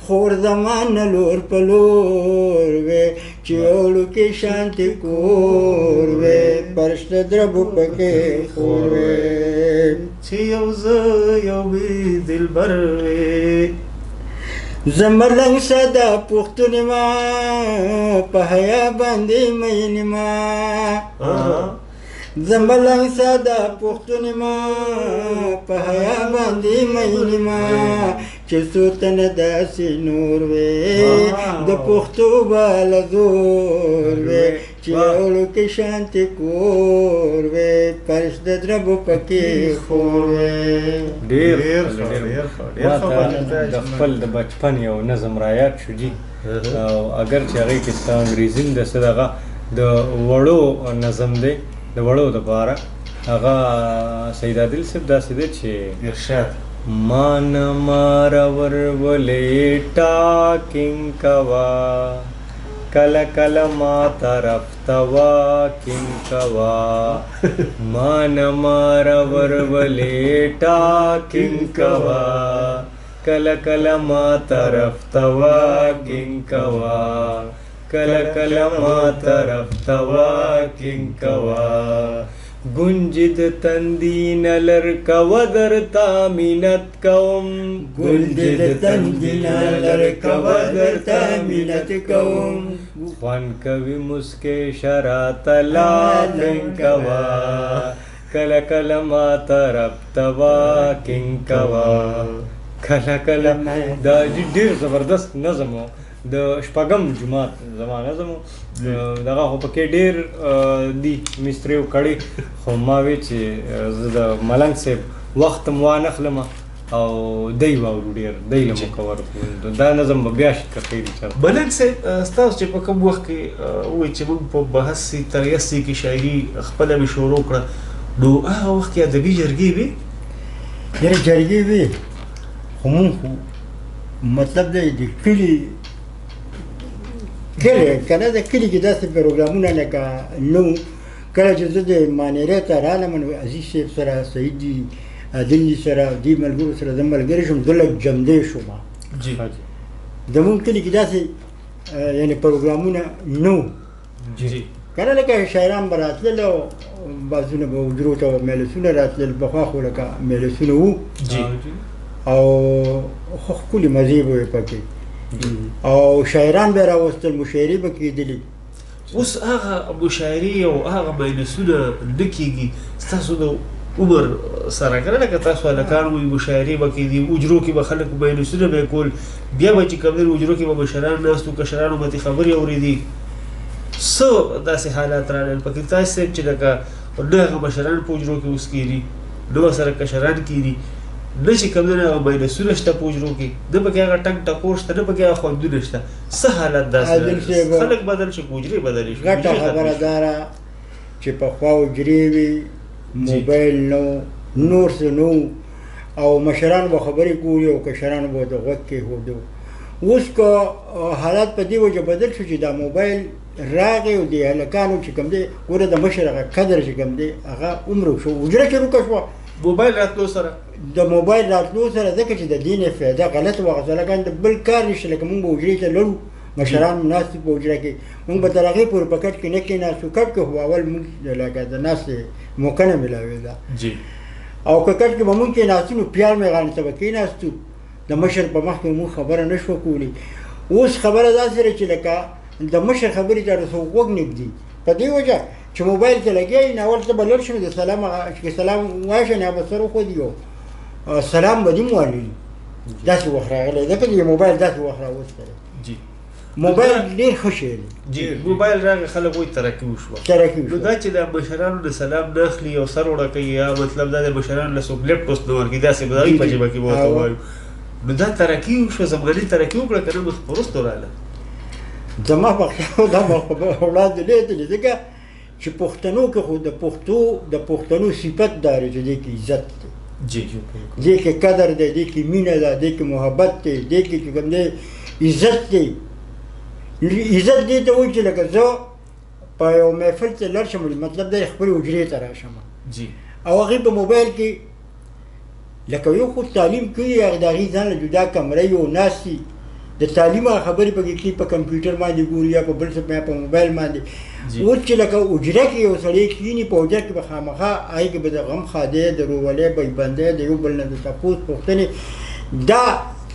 خور زما نه لور په لور وې چې یو وړوکی شانتې کور وې پرش د دربو پکې خور وې چې یو زه یو مې دلبر وې زمرلنګ ساده پښتون ما په حیا باندې مین ما زمرلنګ ساده پښتون ما په حیا باندې مین ما چې څو تنه داسې نور وې د پښتو بالا زور وې چې یو وړوکی شانتې کور وې پرش د دربو پکې خور وې ډېر ډېر ما ته د خپل د بچپن یو نظم رایاد شو جي او اگر چې هغې کې ستا انګریزي د څه دغه د وړو نظم دی د وړو دپاره هغه سید عادل صاحب داسې دی چې ارشاد ما نه مارور ولې ټاکنګ کوا کله کله ما طرف ته واکنګ کوا ما نه مارور ولې ټاکنګ کوا کله کله ما طرف ته واکینګ کوا کله کله ما طرف ته واکینګ کوا گنجد تندین لرکو درتا منت کوم گنجد تندین لرکو درتا منت کوم خوان کوي مسکے شرات لافنگ کوا کله کله ما طرف توا کینگ کوا کله کله دا ډیر زبردست نظم و د شپږم جماعت زما نظم و دغه خو پکې ډیر دي مستریو کړي خو ما وی چې زه د ملنګ صاحب وخت مو وانخلم او دی واورو ډیر دی له مکور دا نظم به بیا شي که خیر چېرته ملنګ صاحب ستاسو چې په کوم وخت کې وایي چې موږ په بحث تریسي کې شاعري خپله مې شروع کړه نو هغه وخت کې ادبي جرګې وې ډېرې جرګې وې خو مونږ مطلب دی د کلي که نه د کلي کې داسې پروګرامونه لکه نو کله چې زه د مانیرې ته رالم نو عزیز صاحب سره سعید دي عادل جي سره دې ملګرو سره زه ملګری شوم زه لږ جمدی شوم زمونږ کلي کې داسې یعنې پروګرامونه نه که نه لکه شاعران به راتلل او بعضونه به حجرو ته مجلسونه راتلل پخوا خو لکه مجلسونه وو او خو ښکلې مزې به وې پکې او شاعران به یې راوستل مشاعرې به کېدلې اوس هغه مشاعرې او هغه مجلسونه نه کېږي ستاسو د عمر سره که نه لکه تاسو هلکان وایي مشاعرې به کېدي حجرو کې به خلک مجلسونه به یې کول بیا به چې کوم دی حجرو کې به مشران ناست وو کشرانو به ترې خبرې اورېدې څه داسې حالات راغلل پکې تاسو صاحب چې لکه نه هغه مشران په حجرو کې اوس کېدي نه ورسره کشران کېدي نه چې کوم دی هغه مجلسونه شته په حجرو کې نه پکې هغه ټنګ ټکور شته نه پکې هغه خوندونه شته څه حالت داسې خلک بدل شي حجرې بدلې شي غټه خبره دا ده چې پخوا حجرې وې موبایل نه نور څه نه او مشران به خبرې کولې او کشران به د غوږ کېښودو اوس که حالات په دې وجه بدل شو چې دا موبایل راغی او د هلکانو چې کوم دی ګوره د مشر هغه قدر چې کوم دی هغه عمره شو حجره کې روکه شوه موبایل راتلو سره د موبایل راتلو سره ځکه چې د دې نه فایده غلط واخیسته لکه د بل کار نشته لکه مونږ به حجرې ته لرو مشران ناست په حجره کې مونږ به تر هغې پورې په کټ کې نه کېناستو کټ کې خو اول مونږ لکه د ناستې موقع نه میلاوېده او که کټ کې به مونږ کېناستو نو پیال میغانې ته به کېناستو د مشر په مخ کې مونږ خبره نه شوه کولی اوس خبره داسې ده چې لکه د مشر خبرې ته رسو غوږ نږدي په دې وجه چې موبایل ته لګیا نو اول ته به لر شم د سلام چې سلام وایشه نه به سر وښودي او سلام به دې م وایي داسې وخت راغلی ځکه چې موبایل داسې وخت راوستی موبایل ډېر ښه شی دی موبایل راغی خلک وایي ترقي وشوه نو دا چې د مشرانو د سلام نه اخلي او سر وړه کوي یا مطلب دا د مشرانو له څوک لیپټوس نه ورکوي داسې به د هغوی په ژبه کې به ورته وایو نو دا ترقي وشوه زمانې ترقي وکړه که نه مخ وروستو راغله زما په خیال دا اولاد لیدلې ځکه چې پښتنو کې خو د پښتنو صفت دا دی چې دې کې عزت دی دې کې قدر دی دې کې مینه ده دې کې محبت دی دې کې چې کوم دی عزت دی عزت دې ته وایي چې لکه زه په یو محفل ته لاړ شم مطلب دی خپلې حجرې ته راشم او هغې په موبایل کې لکه یو خو تعلیم کوي هغه د هغې ځان له جدا کمرې او ناستي د تعلیم خبرې پکې کوي په کمپیوټر باندې ګوري یا په بل څه په موبایل باندې اوس چې لکه حجره کې یو سړی کښېني په حجره کې به خامخا هغې کې به د غم خادی د روولۍ بیبندۍ د یو بل نه د تپوس پوښتنې دا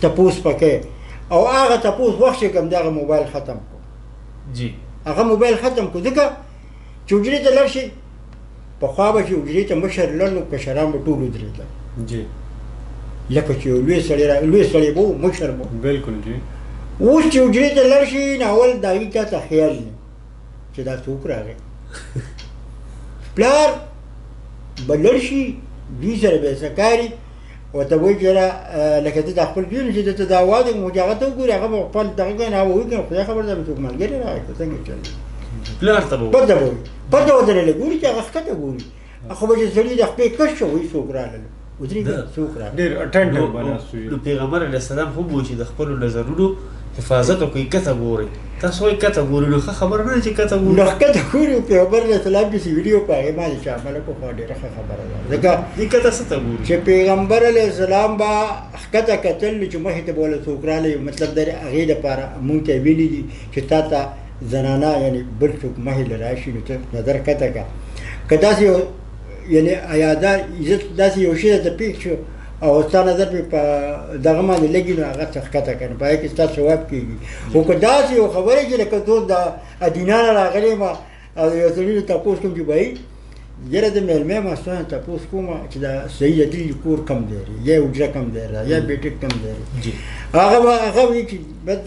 تپوس پکې او هغه تپوس وخت چې کوم د هغه موبایل ختم کړو هغه موبایل ختم کړو ځکه چې حجرې ته لاړ شي پخوا به چې حجرې ته مشر لړ نو کشران به ټول ودرېدل لکه چې لوی سړی به و مشر به بلکل جی اوس چې حجرې ته لاړ شي نو اول د هغې چا ته خیال نه چې دا څوک راغی پلار به لړ شي دوی سره به یې څه کاري ورته وایي چې لکه ته د خپل ژوند چې درته دا واده کوم چې هغه ته وګوري هغه به خپل دغه کوي هغه به وایي که خدای خبر ده به څوک ملګری راغی که څنګه چل پلار ته به پته به وایي پته ودرېږي ګوري چې هغه ښکته ګوري خو به چې سړي د خپې کش شو وایي څوک راغلل ودرېږي څوک راغلی ډېر اټنډر به ناست نو پیغمبر علیه السلام هم و چې د خپلو نظرونو حفاظت وکړئ کته ګورئ تاسو وایئ کته ګورئ نو ښه خبره نه ده چې کته ګورئ نو ښکته ګوري پیغمبر علیه السلام چې ویډیو په هغې باندې چې عمله کوو ډېره ښه خبره ده ځکه دې کته څه ته ګورئ چې پیغمبر علیه السلام به ښکته کتل چې مخې ته به ولې څوک راغلی مطلب د هغې دپاره مونږ ته یې ویلي دي چې تا ته زنانه یعنې بل څوک مخې له راشي نو ته نظر کته کړه که داسې یو یعنې ایادا عزت داسې یو شی درته پېښ شو او ستا نظر پې په دغه باندې لګي نو هغه څه ښکته کړه نو په هغې کې ستا ثواب کېږي خو که داسې یو خبرې چې لکه زه د ادینا نه راغلی یم او د یو سړي نه تپوس کوم چې بهی یاره د مېلمې یم ستا نه تپوس کوم چې دا صحیح د دې کور کم دی یا حجره کم دی یا بیټک کم دی هغه وایي چې بس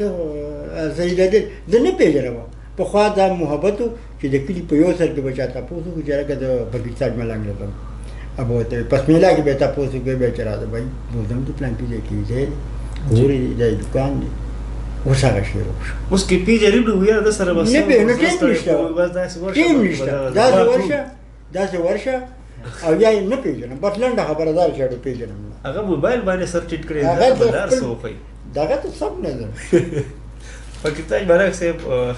صحیح د دې زه نه پېژنم پخوا دا محبت و چې د کلي په یو سر کې به چا تپوس وکړو چې هلکه د پاکستان ملنګ له ځم अब होते पस मेला के बेटा पोस के बेचारा था भाई बोलते तो प्लान की देखी दे पूरी जाई दुकान वो सारा शेर اوس کې پیژنې نو ویره د سره بس نه پیژنې ټیم نشته بس داسې ورشه ټیم نشته داسې ورشه او یا یې نه پیژنم بس لنډه خبردار شاړو پیژنم هغه موبایل باندې سر ټیټ کړی هغه دا بدار سوخی دغه ته سب نه ده پاکستان برعکس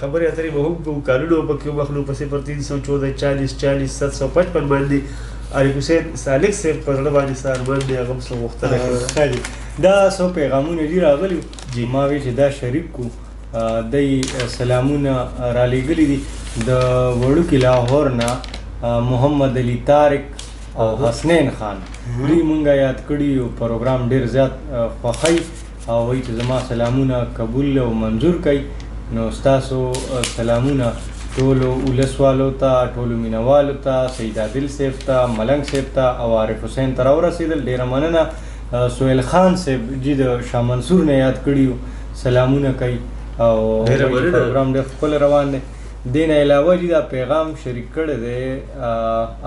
خبرې اترې به هم کوو کانونو به کې مخلو په 0314 40 40 755 باندې علیک حسین سالک صاحب په زړه باندې ستا ارمان دی هغه هم څه غوښتنه کوي دا څو پیغامونه دي راغلي ما وی چې دا شریک کو دی سلامونه رالیږلي دي د وړوکي لاهور نه محمد علي طارق او حسنین خان دوی مونږه یاد کړي او پروګرام ډېر زیات خوښوي او وایي چې زما سلامونه قبول او منظور کوي نو ستاسو سلامونه ټولو ولسوالو ته ټولو مینوالو ته سید عادل صاحب ته ملنګ صاحب ته او عارف حسین ته راورسېدل ډېره مننه سهیل خان صاحب جی د شاه منصور نه یاد کړي سلامونه کوي او پروګرام ډېر ښکلی روان دی دې نه علاوه جی دا پیغام شریک کړی دی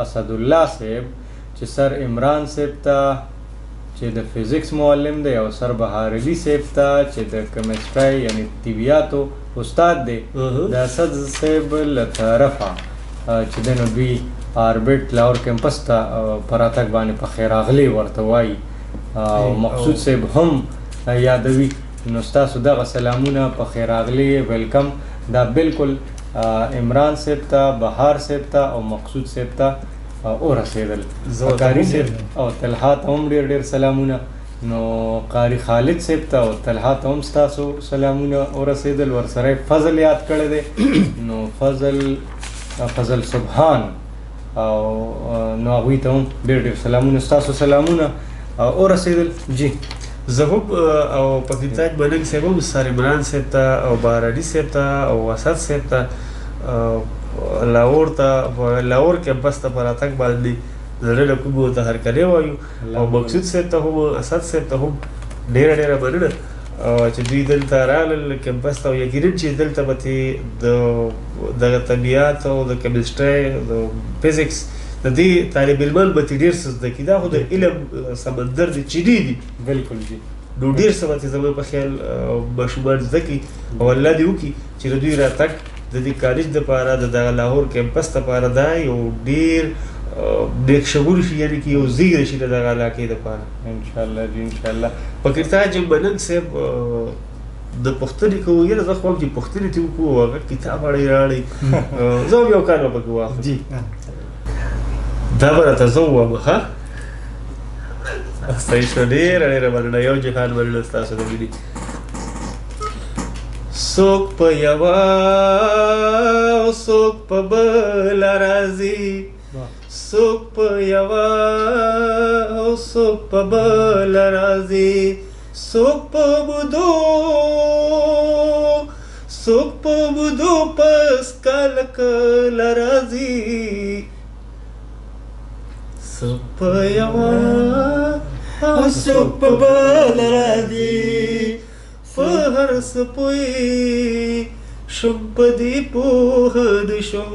اسدالله صاحب چې سر عمران صاحب ته چې د فزیکس معلم دی او سر بهار علي صاحب ته چې د کیمسټرۍ یعنی طبیاتو استاد دی د اسد صاحب له طرفه چې دی نو دوی آربټ لاهور کیمپس ته په راتګ باندې په خیر راغلی ورته وایي او مقصود صاحب هم یادوي نو ستاسو دغه سلامونه په خیر راغلی ویلکم دا بالکل عمران صاحب ته بهار صاحب ته او مقصود صاحب ته ورسېدل قاری صاحب او طلحه ته هم ډېر ډېر سلامونه نو قاری خالد صاحب ته او طلحه ته هم ستاسو سلامونه ورسېدل ورسره فضل یاد کړی دی نو فضل سبحان او نو هغوی ته هم ډېر ډېر سلامونه ستاسو سلامونه ورسېدل جی زه هم او پاکستان ملنګ صاحب هم سر عمران صاحب ته او بهارالي صاحب ته او اسد صاحب ته لاهور کیمپس ته په راتګ باندې زړه له کومې ورته هرکلی وایو او مقصود صاحب ته هم اسد صاحب ته هم ډېره ډېره مننه چې دوی دلته راغلل کیمپس ته او یقینا چې دلته به ترې د طبیعت او د کیمسټرۍ د فزیکس د دې طالب علمان به ترې ډېر څه زده کړي دا خو د علم سمندر دی چینی دي بالکل جی نو ډېر څه به ترې زما په خیال ماشومان زده کړي او الله دې وکړي چې د دوی راتګ د دې کالج دپاره د دغه لاهور کیمپس دپاره دا یو ډېر نیک شګون شي یعنې کې یو زیږ شي د دغه علاقې دپاره انشاءالله جی انشاءالله فقیرتاج ملنګ صاحب د پوښتنې کوو یاره زه خو هم چې پوښتنې ترې وکړو هغه کتاب اړی راړی زه هم یو کار به پکې واخلم جی دا به راته زه ووایم ښه صحیح شو ډېره ډېره مننه یو جهان مننه ستاسو د مینې څوک په یوه او څوک په بله راځي څوک په یوه او څوک په بله راځي څوک په مودو پس کله کله راځي څوک په یوه او څوک په بله راځي په هر څه پوی شم په دې پوه نه شم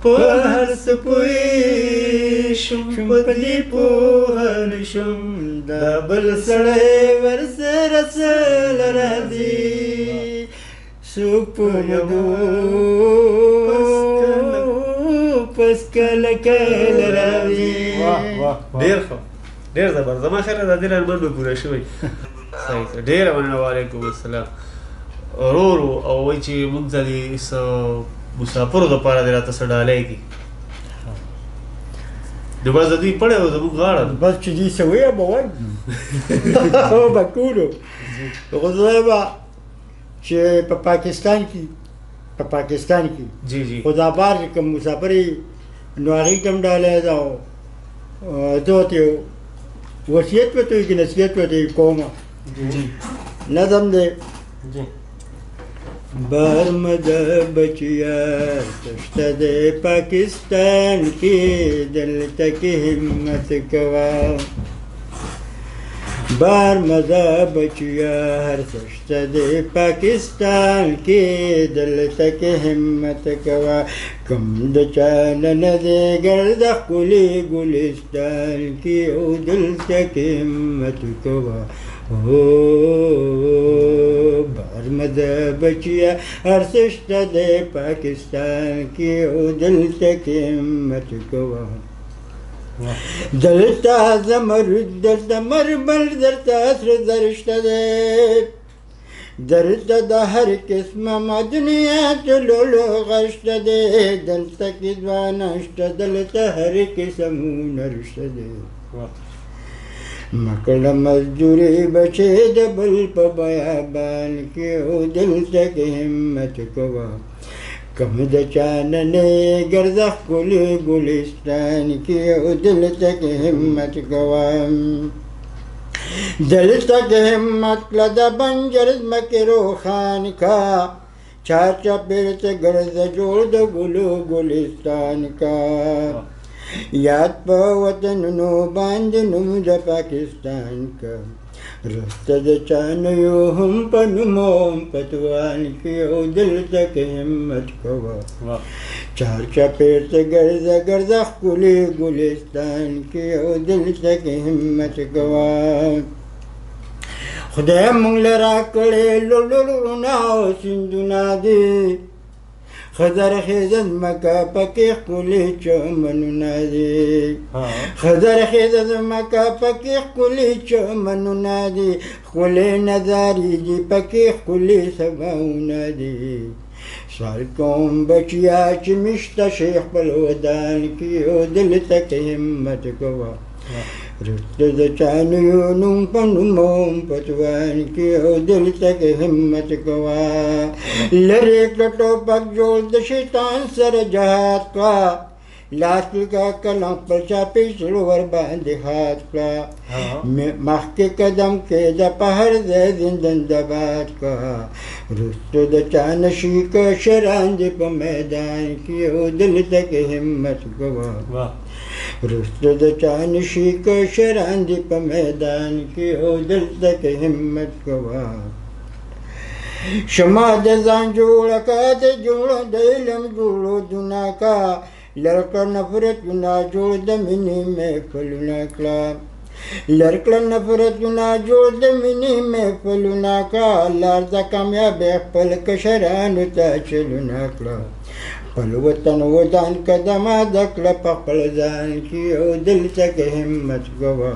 په هر څه پوی شم په دې پوه نه شم دا بل سړی ورسره سره راځي څوک په مودو پس کله کله راځي ډېر ښه ډېر زبر زما خیال ده د دې ارمان به پوره شوی صحیح ډېره مننه. وعلیکم السلام. ورورو او وایي چې مونږ ته دې مسافرو دپاره دې راته څه ډالۍ کړي. نو بس د دوی پړی او زموږ غاړه ده. بس چې دې څه ویه به وایي او به کولو. خو زه به چې په پاکستان کې جی جی خو دا بار چې کوم مسافر یې نو هغې ته هم ډالۍ ده او زه ورته وصیت ورته وي که نصیحت ورته کوم. نظم دی برمده بچیار تشته د پاکستان کې دلته کې همت کوه برمده بچیار تشته د پاکستان کې دلته کې همت کوه کم د چا نه دی ګرد ښکلي ګلستان کې او دلته کې همت کوه برمده بچیا هر څه شته د پاکستان کې او دلته کې همت کوه دلته زمرد دلته مرمر دلته سره زر شته دی دلته د هر قسمه معدنیات لولو غشته دی دلته کې ځوانه شته دلته هر قسم هنر شته دی مکړه مزدوري بچې د بل په بیابان کې او دلته کې همت کوه کم د چا نه نه ګرځه ښکلي ګلستان کې او دلته کې همت کوه دلته کې همت کړه د بنجر ځمکې روښان کا چار چاپېرته ګرځه جوړ د ګلو ګلستان کا یاد په وطنونو باندې نوم د پاکستان کا رسته د چا نه یو هم په نومو هم پتوان کې او دلته کې همت کوه چار چاپېرته ګرځه ګرځه ښکلي ګلستان کې او دلته کې همت کوه خدای موږ له راکړې لولونه او سیندونه دي خضر خیزه ځمکه پکې ښکلي چمنونه دي خضر خیزه ځمکه پکې ښکلي چمنونه دي ښکلې نظارې دي پکې ښکلي سباونه دي سوال کوم بچیا چې مې شته شی خپل ودان کې او دلته کې همت کوه رسته د چا نه یو نوم په نومو پتوان کې او دلته کې همت کوه لرې کړه ټوپک جوړ د شیطان سره جهاد کړه لاس کا کلم پر چاپې زړه ور باندې هات کړه مخکې قدم کې د په هر ځای زنده‌باد کړه رسته د چا نه شي کشران دې په میدان کې او دلته کې همت کوه رسته د چا نه شي کشران دې په میدان کې او دلته کې همت کوه شمع د ځان جوړه کړه د جوړو د علم جوړو دونه کا لړکړه نفرتونه جوړ د مینې محفلونه کړه لړکړه نفرتونه جوړ د مینې محفلونه کړه لار د کامیابۍ خپل کشرانو ته چلونه کړه خپل وطن ودان قدمه د کړه په خپل ځان کې او دلته کې همت کوه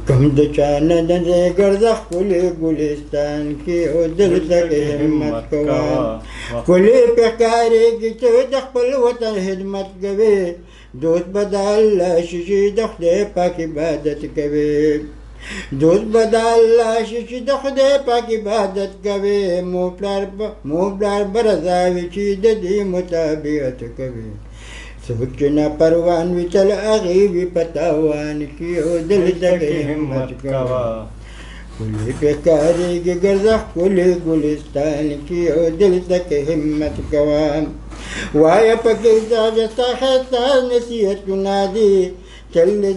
کم د چا نه دی ګرځه ښکلي ګلستان کې او دلته کې همت کوه ښکلي پې ښکارېږي چې د خپل وطن خدمت کوي دوست به د الله شي چې د خدای پاک عبادت کوي دوست به د الله شي چې د خدای پاک عبادت کوي مو پلار به رضا وي چې د دې مطابقت کوي څوک چې ناپروان وي تل هغې وي په تاوان کې او دلته کې همت کوه ښکلي پې ښکارېږي ګرځه ښکلي ګلستان کې او دلته کې همت کوه وایه پکې دا ستا ښایسته نصیحتونه دي تل دې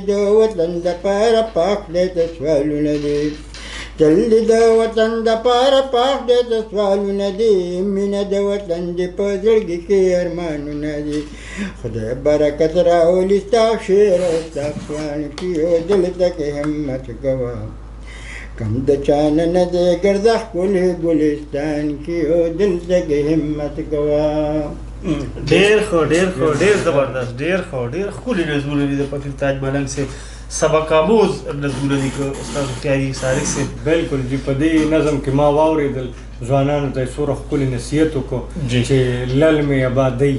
د وطن دپاره پاک خدای ته سوالونه دي تل دې د وطن دپاره پاک خدای ته سوالونه دي مینه د وطن دې په زړګي کې ارمانونه دي خدای برکت راولي ستا شعر او ستا افغان کې او دلته کې همت کوه کم د چا نه دی ګرځه ښکلي ګلستان کې او دلته کې همت کوه ډېر زبردست ډېر ښکلي نظمونه دي د فقیر تاج ملنګ صاحب سبق آموز نظمونه دي که استاد خیاري صالح صاحب. بالکل جی په دې نظم کې ما واورېدل ځوانانو ته یې څومره ښکلي نصیحت وکړو چې للمې آبادۍ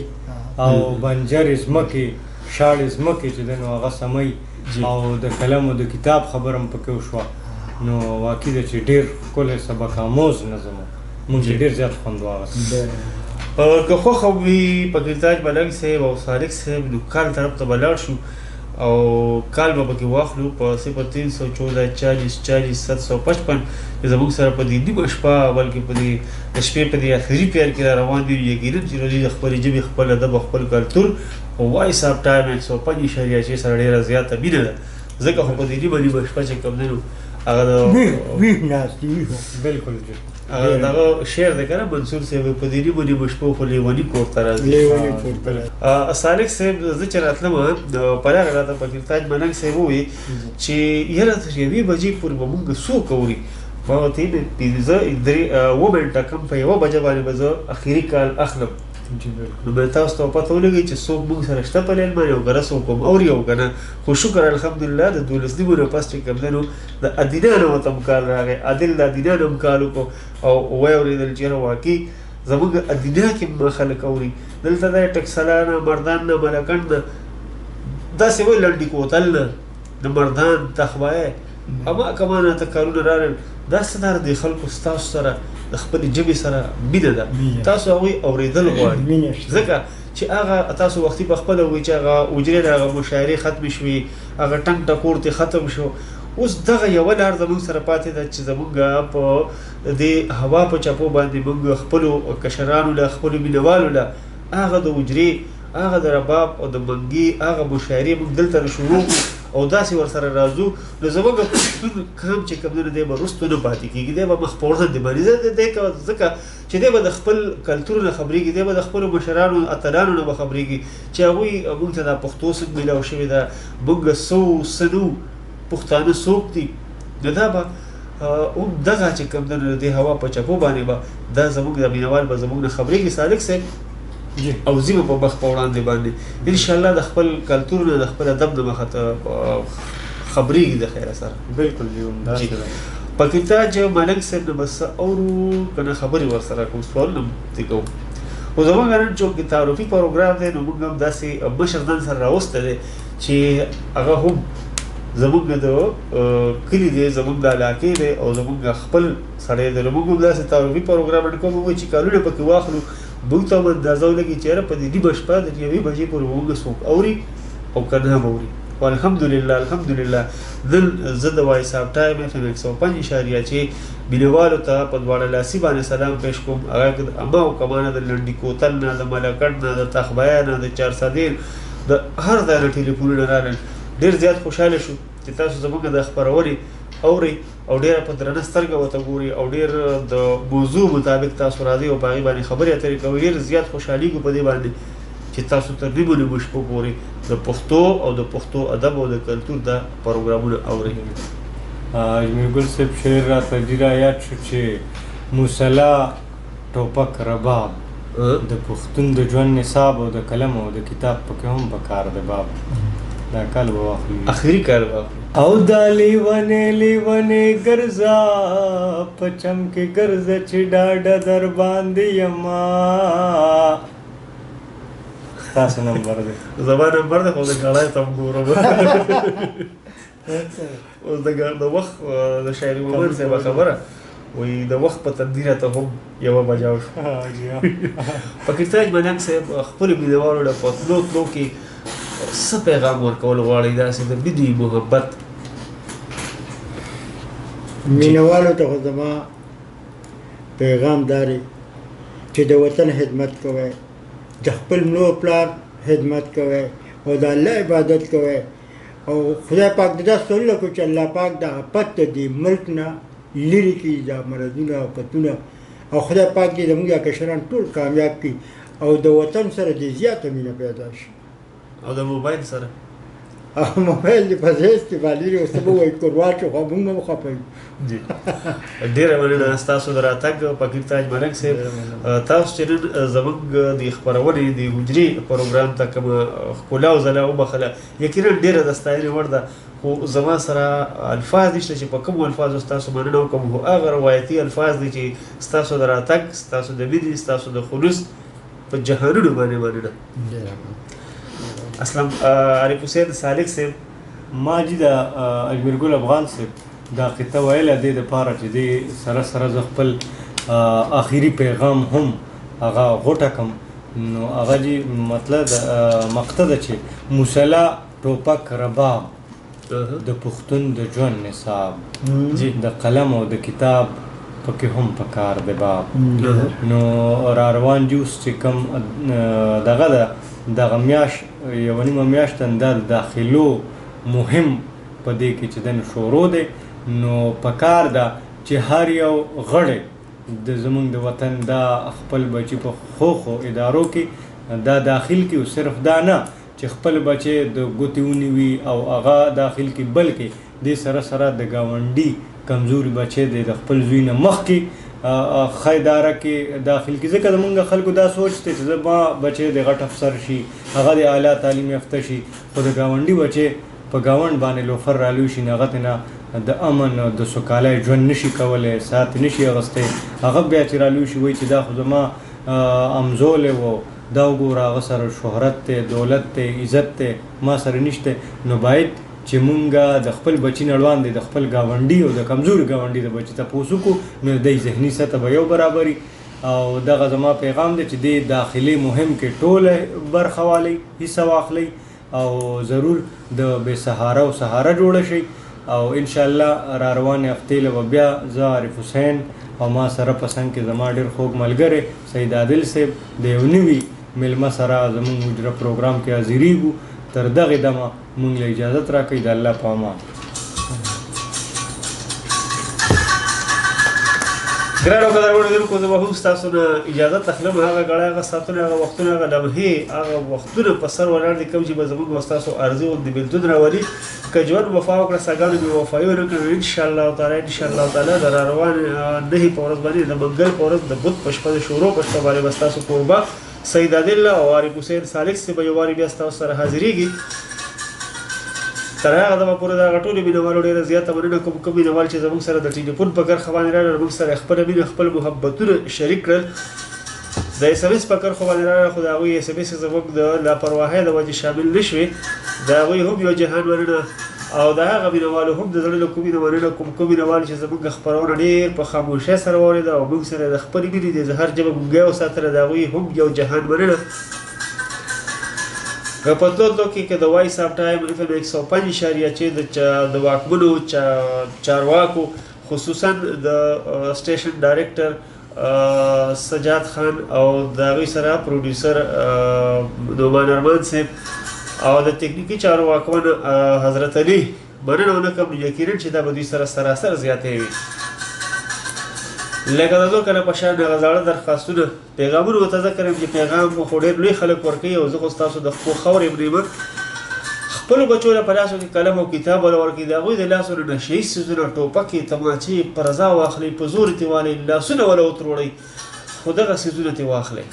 او بنجرې ځمکې شاړې ځمکې چې دی نو هغه سمئ او د قلم او د کتاب خبره هم پکې وشوه نو واقع ده چې ډېر ښکلی سبق آموز نظم و موږ چې ډېر زیات خوند واخیست. که خوښه وي فقیر تاج ملنګ صاحب او صالح صاحب نو کال طرف ته به لاړ شو او کال به پکې واخلو په 0314 40 40 755 زموږ سره په دې نیمه شپه بلکې په دې د شپې په دې اخري پیر کې را روان دي یقینا چې دوی د خپلې ژبې خپل ادب او خپل کلتور او وایس اف ټایم 105.6 سره ډېره زیاته مینه ده ځکه خو په دې نیمه شپه چې کوم دی نو هغه بالکل جی هغه دغه شعر دی که نه منصور صاحب په دې نیمه شپو خو لیوني کور ته راځي. صالح صاحب زه چې راتلم په هغه راته فقیر تاج ملنګ صاحب ووایي چې یاره تر یوې بجې پورې به مونږ څوک اوري ما ورته ویل پنځه اوه منټه کم په یوه بجه باندې به زه اخري کال اخلم نو به تاسو ته پته ولګي چې څوک موږ سره شته په لیل باندې او که نه څوک هم اوري او که نه خو شکر الحمدلله د 12 نیمو نه پس چې کوم دی نو د ادینانو ورته هم کال راغی عادل د ادینانو هم کال وکړو او ویې اورېدل چې یاره واقعي زموږ ادینا کې هم خلک اوري دلته دی ټکسلا نه مردان نه ملکنډ نه داسې وایي لنډي کوتل نه د مردان تخبایه اما کمانه ته کارونه راغلل دا څه دار دی خلکو ستاسو سره د خپلې ژبې سره مینه ده تاسو هغوی اورېدل غواړي ځکه چې هغه تاسو وختي په خپله وایي چې هغه حجرې د هغه مشاعرې ختمې شوې هغه ټنګ ټکور ترې ختم شو اوس دغه یوه لار زموږ سره پاتې ده چې زموږ په دې هوا په چپو باندې موږ خپلو کشرانو له خپلو مینهوالو له هغه د حجرې هغه د رباب او د منګي هغه مشاعرې موږ دلته شروع او داسې ورسره راځو نو زموږ پښتون کام چې کوم دی به وروستو نه پاتې کېږي دی به مخ په وړاندې باندې ځکه چې دی به د خپل کلتور نه خبرېږي دی به د خپلو مشرانو اتلانو نه به خبرېږي چې هغوی موږ ته دا پښتو څنګه میلاو شوې ده موږ څه نو پښتانه څوک دي نو دا به هم دغه چې کوم دی د هوا په چپو باندې به دا زموږ د مینهوال به زموږ نه خبرېږي صادق صاحب او زیمه په مخ په وړاندې باندې انشاءالله د خپل کلتور نه د خپل ادب نه مخه ته خبرېږي د خیره سره. بالکل جی همداسې ده. فقیر تاج ملنګ صاحب نه بس اورو که نه خبرې ورسره کوم سوالونه دې کوو خو زموږ نن چونکې تعارفي پروګرام دی نو موږ هم داسې مشر ځان سره راوستی دی چې هغه هم زموږ د کلي دی زموږ د علاقې دی او زموږ خپل سړی دی نو موږ هم داسې تعارفي پروګرام کوم وایي چې کالونه پکې واخلو موږ ته هم اندازه ولګي چې یاره په دې نیمه شپه د یوې بجې پورې به موږ څوک اوري او که نه هم اوري خو الحمدلله نن زه د وایس اف ټایم FM 105.6 مینهوالو ته په دواړه لاسي باندې سلام پیش کوم هغه اما او کمانه د لنډي کوتل نه د ملکنډ نه د تخبایه نه د چارسدیر د هر ځای نه ټلیفونونه راغلل ډېر زیات خوشحاله شو چې تاسو زموږ د خپرونې اوري او ډېره په درنه سترګه ورته ګوري او ډېر د موضوع مطابق تاسو راځئ او په هغې باندې خبرې اترې کوئ ډېر زیات خوشحالېږو په دې باندې چې تاسو تر نیمو شپو پورې د پښتو او د پښتو ادب او د کلتور دا پروګرامونه اورئ. اجمیر ګل صاحب شعر راته ډېر یاد شو چې موسلا ټوپک رباب د پښتون د ژوند نصاب او د قلم او د کتاب پکې هم پکار دی باب دا کال به واخلي اخري کال به واخلي او دا لیونې ګرځه په چم کې ګرځه چې ډاډه در باندې یما تاسو نمبر دی زما نمبر دی خو د ګړی ته هم ګورم اوس د وخت د شاعري مومن صاحب خبره وایي د وخت په تندیره ته هم یوه بجه وشوه. فقیر تاج ملنګ صاحب خپلو مینهوالو له په تلو کې څه پیغام ورکول غواړئ داسې د مینې محبت مینهوالو ته خو زما پیغام داري چې د وطن خدمت کوئ د خپل ملو پلار خدمت کوئ او د الله عبادت کوئ او خدای پاک د داسې سوالونه کوي چې الله پاک دغه پت د دې ملک نه لرې کړي دا مرضونه او پتونه او خدای پاک دې زموږ کشران ټول کامیاب کړي او د وطن سره دې زیاته مینه پیدا شي او د موبایل سره او موبایل دې په ځای استعمالېږي اوس ته به وایي کورواچو خو موږ به وخپوي جی ډیره مننه ستاسو د راتګ فقیر تاج ملک صاحب تاسو چې نن زموږ د خپرونې د حجرې پروګرام ته کومه ښکلا او ځلا وبخله یقینا ډیره د ستایلې وړ ده خو زما سره الفاظ نشته چې په کومو الفاظو ستاسو مننه وکړم خو هغه روایتي الفاظ دي چې ستاسو د راتګ ستاسو د مینې ستاسو د خلوص په جهانونو باندې مننه اسلام عارف حسین سالک صاحب ما چې د اجمیر ګل افغان صاحب دا قطه ویله دې دپاره چې دې سره سره زه خپل آخري پیغام هم هغه غوټه کړم نو هغه چې مطلب مقطع ده چې مسله ټوپک رباب د پښتون د ژوند نصاب د قلم او د کتاب پکې هم پکار دی باب نو را روان جوس چې کوم دغه ده دغه میاشت یوه نیمه میاشت دا د داخلو مهم په دې کې چې دنه شروع دی نو پکار ده چې هر یو غړی د زمونږ د وطن دا خپل بچي په خوخو ادارو کې دا داخل کې او صرف دا نه چې خپل بچی د ګوتې ونیوي او هغه داخل کې بلکې دې سره سره د ګاونډي کمزوري بچی دی د خپل زوی نه مخکې ښه اداره کې داخل کړي ځکه زمونږ خلکو دا سوچ دی چې زما بچی د غټ افسر شي هغه د اعلی تعلیم یافته شي خو د ګاونډي بچی په ګاونډ باندې لوفر رالوي شي نو هغه ته نه د امن او د سوکالۍ ژوند نشي کولی ساعت نشي اخیستی هغه بیا چې رالوي شي وایي چې دا خو زما امزولی و دا وګوره هغه سره شهرت دی دولت دی عزت دی ما سره نشته نو باید چې مونږ د خپل بچي نه اړوان دی د خپل ګاونډي او د کمزوري ګاونډي د بچي تپوس وکړو نو دی ذهني سطح به یو برابري او دغه زما پیغام دی چې دې داخلي مهم کې ټوله برخه والی حصه واخلئ او ضرور د بې سهاره او سهاره جوړه شي او انشاءالله را روانې هفتې له به بیا زه عارف حسین او ما سره په څنګ کې زما ډېر خوږ ملګری سید عادل صاحب د یو نوي میلمه سره زموږ حجره پروګرام کې حاضرېږو تر دغې دمه مونږ له اجازت راکوئ د الله په امان ګرانو قدرمنو لیدونکو زه به هم ستاسو نه اجازت اخلم هغه ګړی هغه ساعتونه هغه وختونه هغه لمحې هغه وختونه په سر ولاړ دي کوم چې به زموږ او ستاسو عرضي غوندې بېلتون راولي که ژوند وفا وکړه ساګانو مې وفایي ونه کړه انشاءالله تعالی انشاءالله تعالی د را روان نهې په ورځ باندې د منګل په ورځ د بت په شپه د شورو په شپه باندې به ستاسو کوربه سید عادل او عارف حسین سالک صاحب به یو وارې بیا ستاسو سره حاضرېږي تر هغه دمه پورې د هغه ټولو مینهوالو ډېره زیاته مننه کوم کوم مینهوال چې زموږ سره د ټلیفون په کرښه باندې راغلل موږ سره خپله مینه خپل محبتونه شریک کړل د اس ام اس په کرښو باندې راغله خو د هغوی اس ام اس زموږ د لاپرواهۍ د وجې شامل نه شوې د هغوی هم یو جهان مننه او د هغه مینهوالو هم د زړه له کومې نه مننه کوم مینهوال چې زموږ خپرونه ډېر په خاموشۍ سره واورېده او موږ سره د خپلې مینې د زهر ژبه ګونګۍ وساتله د هغوی هم یو جهان مننه په تلو کې که د وایس آف ټایم اف ام 105.6 د واکمنو چارواکو خصوصا د سټیشن ډایرکټر سجاد خان او د هغوی سره پروډیوسر نعمان ارمان صاحب او د تکنیکي چارو واکمن حضرت علي مننه ونه کړم یقینا چې دا به دوی سره سراسر زیاتې وي لکه د زور کنه په شان هغه زاړه درخواستونه پیغامونه ورته زه کړم چې پیغام خو ډېر لوی خلک ورکوي او زه خو ستاسو د خپلو خاورې یم نیمه خپلو بچو له په لاسو کې قلم او کتاب وله ورکوي د هغوی د لاسو نه نشه یي څیزونه ټوپکې تماچې پرزا واخلئ په زور یې ترې والئ لاسونه وله وتروړئ خو دغه څیزونه ترې واخلئ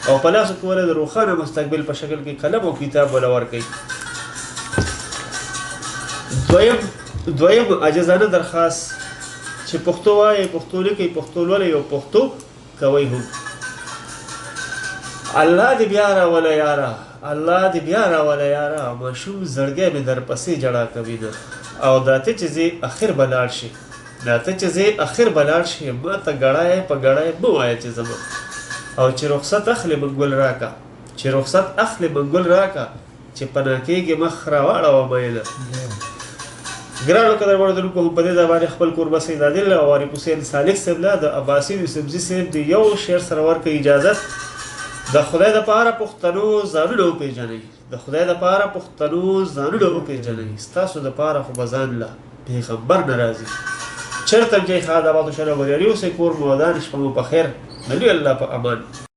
او په لاسو کې وله د روښانه مستقبل په شکل کې قلم او کتاب وله ورکوي دویم عاجزانه درخواست چې پښتو وایئ پښتو لیکئ پښتو لولئ او پښتو کوئ هم الله دې بیا راوله یاره الله دې بیا راوله یاره ماشوم زړګی مې درپسې جړا کوي نه او دا ته چې زه اخر به لاړ شي دا ته چې زه اخر به لاړ شي ما ته ګړی په ګړی مه وایه چې زما او چې رخصت اخلې منګل راکه چې رخصت اخلې منګل راکه چې پناه کېږې مخ راواړوه میینه ګرانو قدرمنو لیدونکو هم په دې ځای باندې خپل کوربه سید عادل او عارف حسین سالک صاحب له د عباسي یوسفزي صاحب د یو شعر سره ورکوي اجازت د خدای دپاره پښتنو ځانونه وپېژنئ د خدای دپاره پښتنو ځانونه وپېژنئ ستاسو دپاره خو به ځان له پیغمبر نه راځي چېرته هم چې ښه آداباتو شنه بریالي اوسئ کور مو ودان شپه مو په خیر نبي الله په امان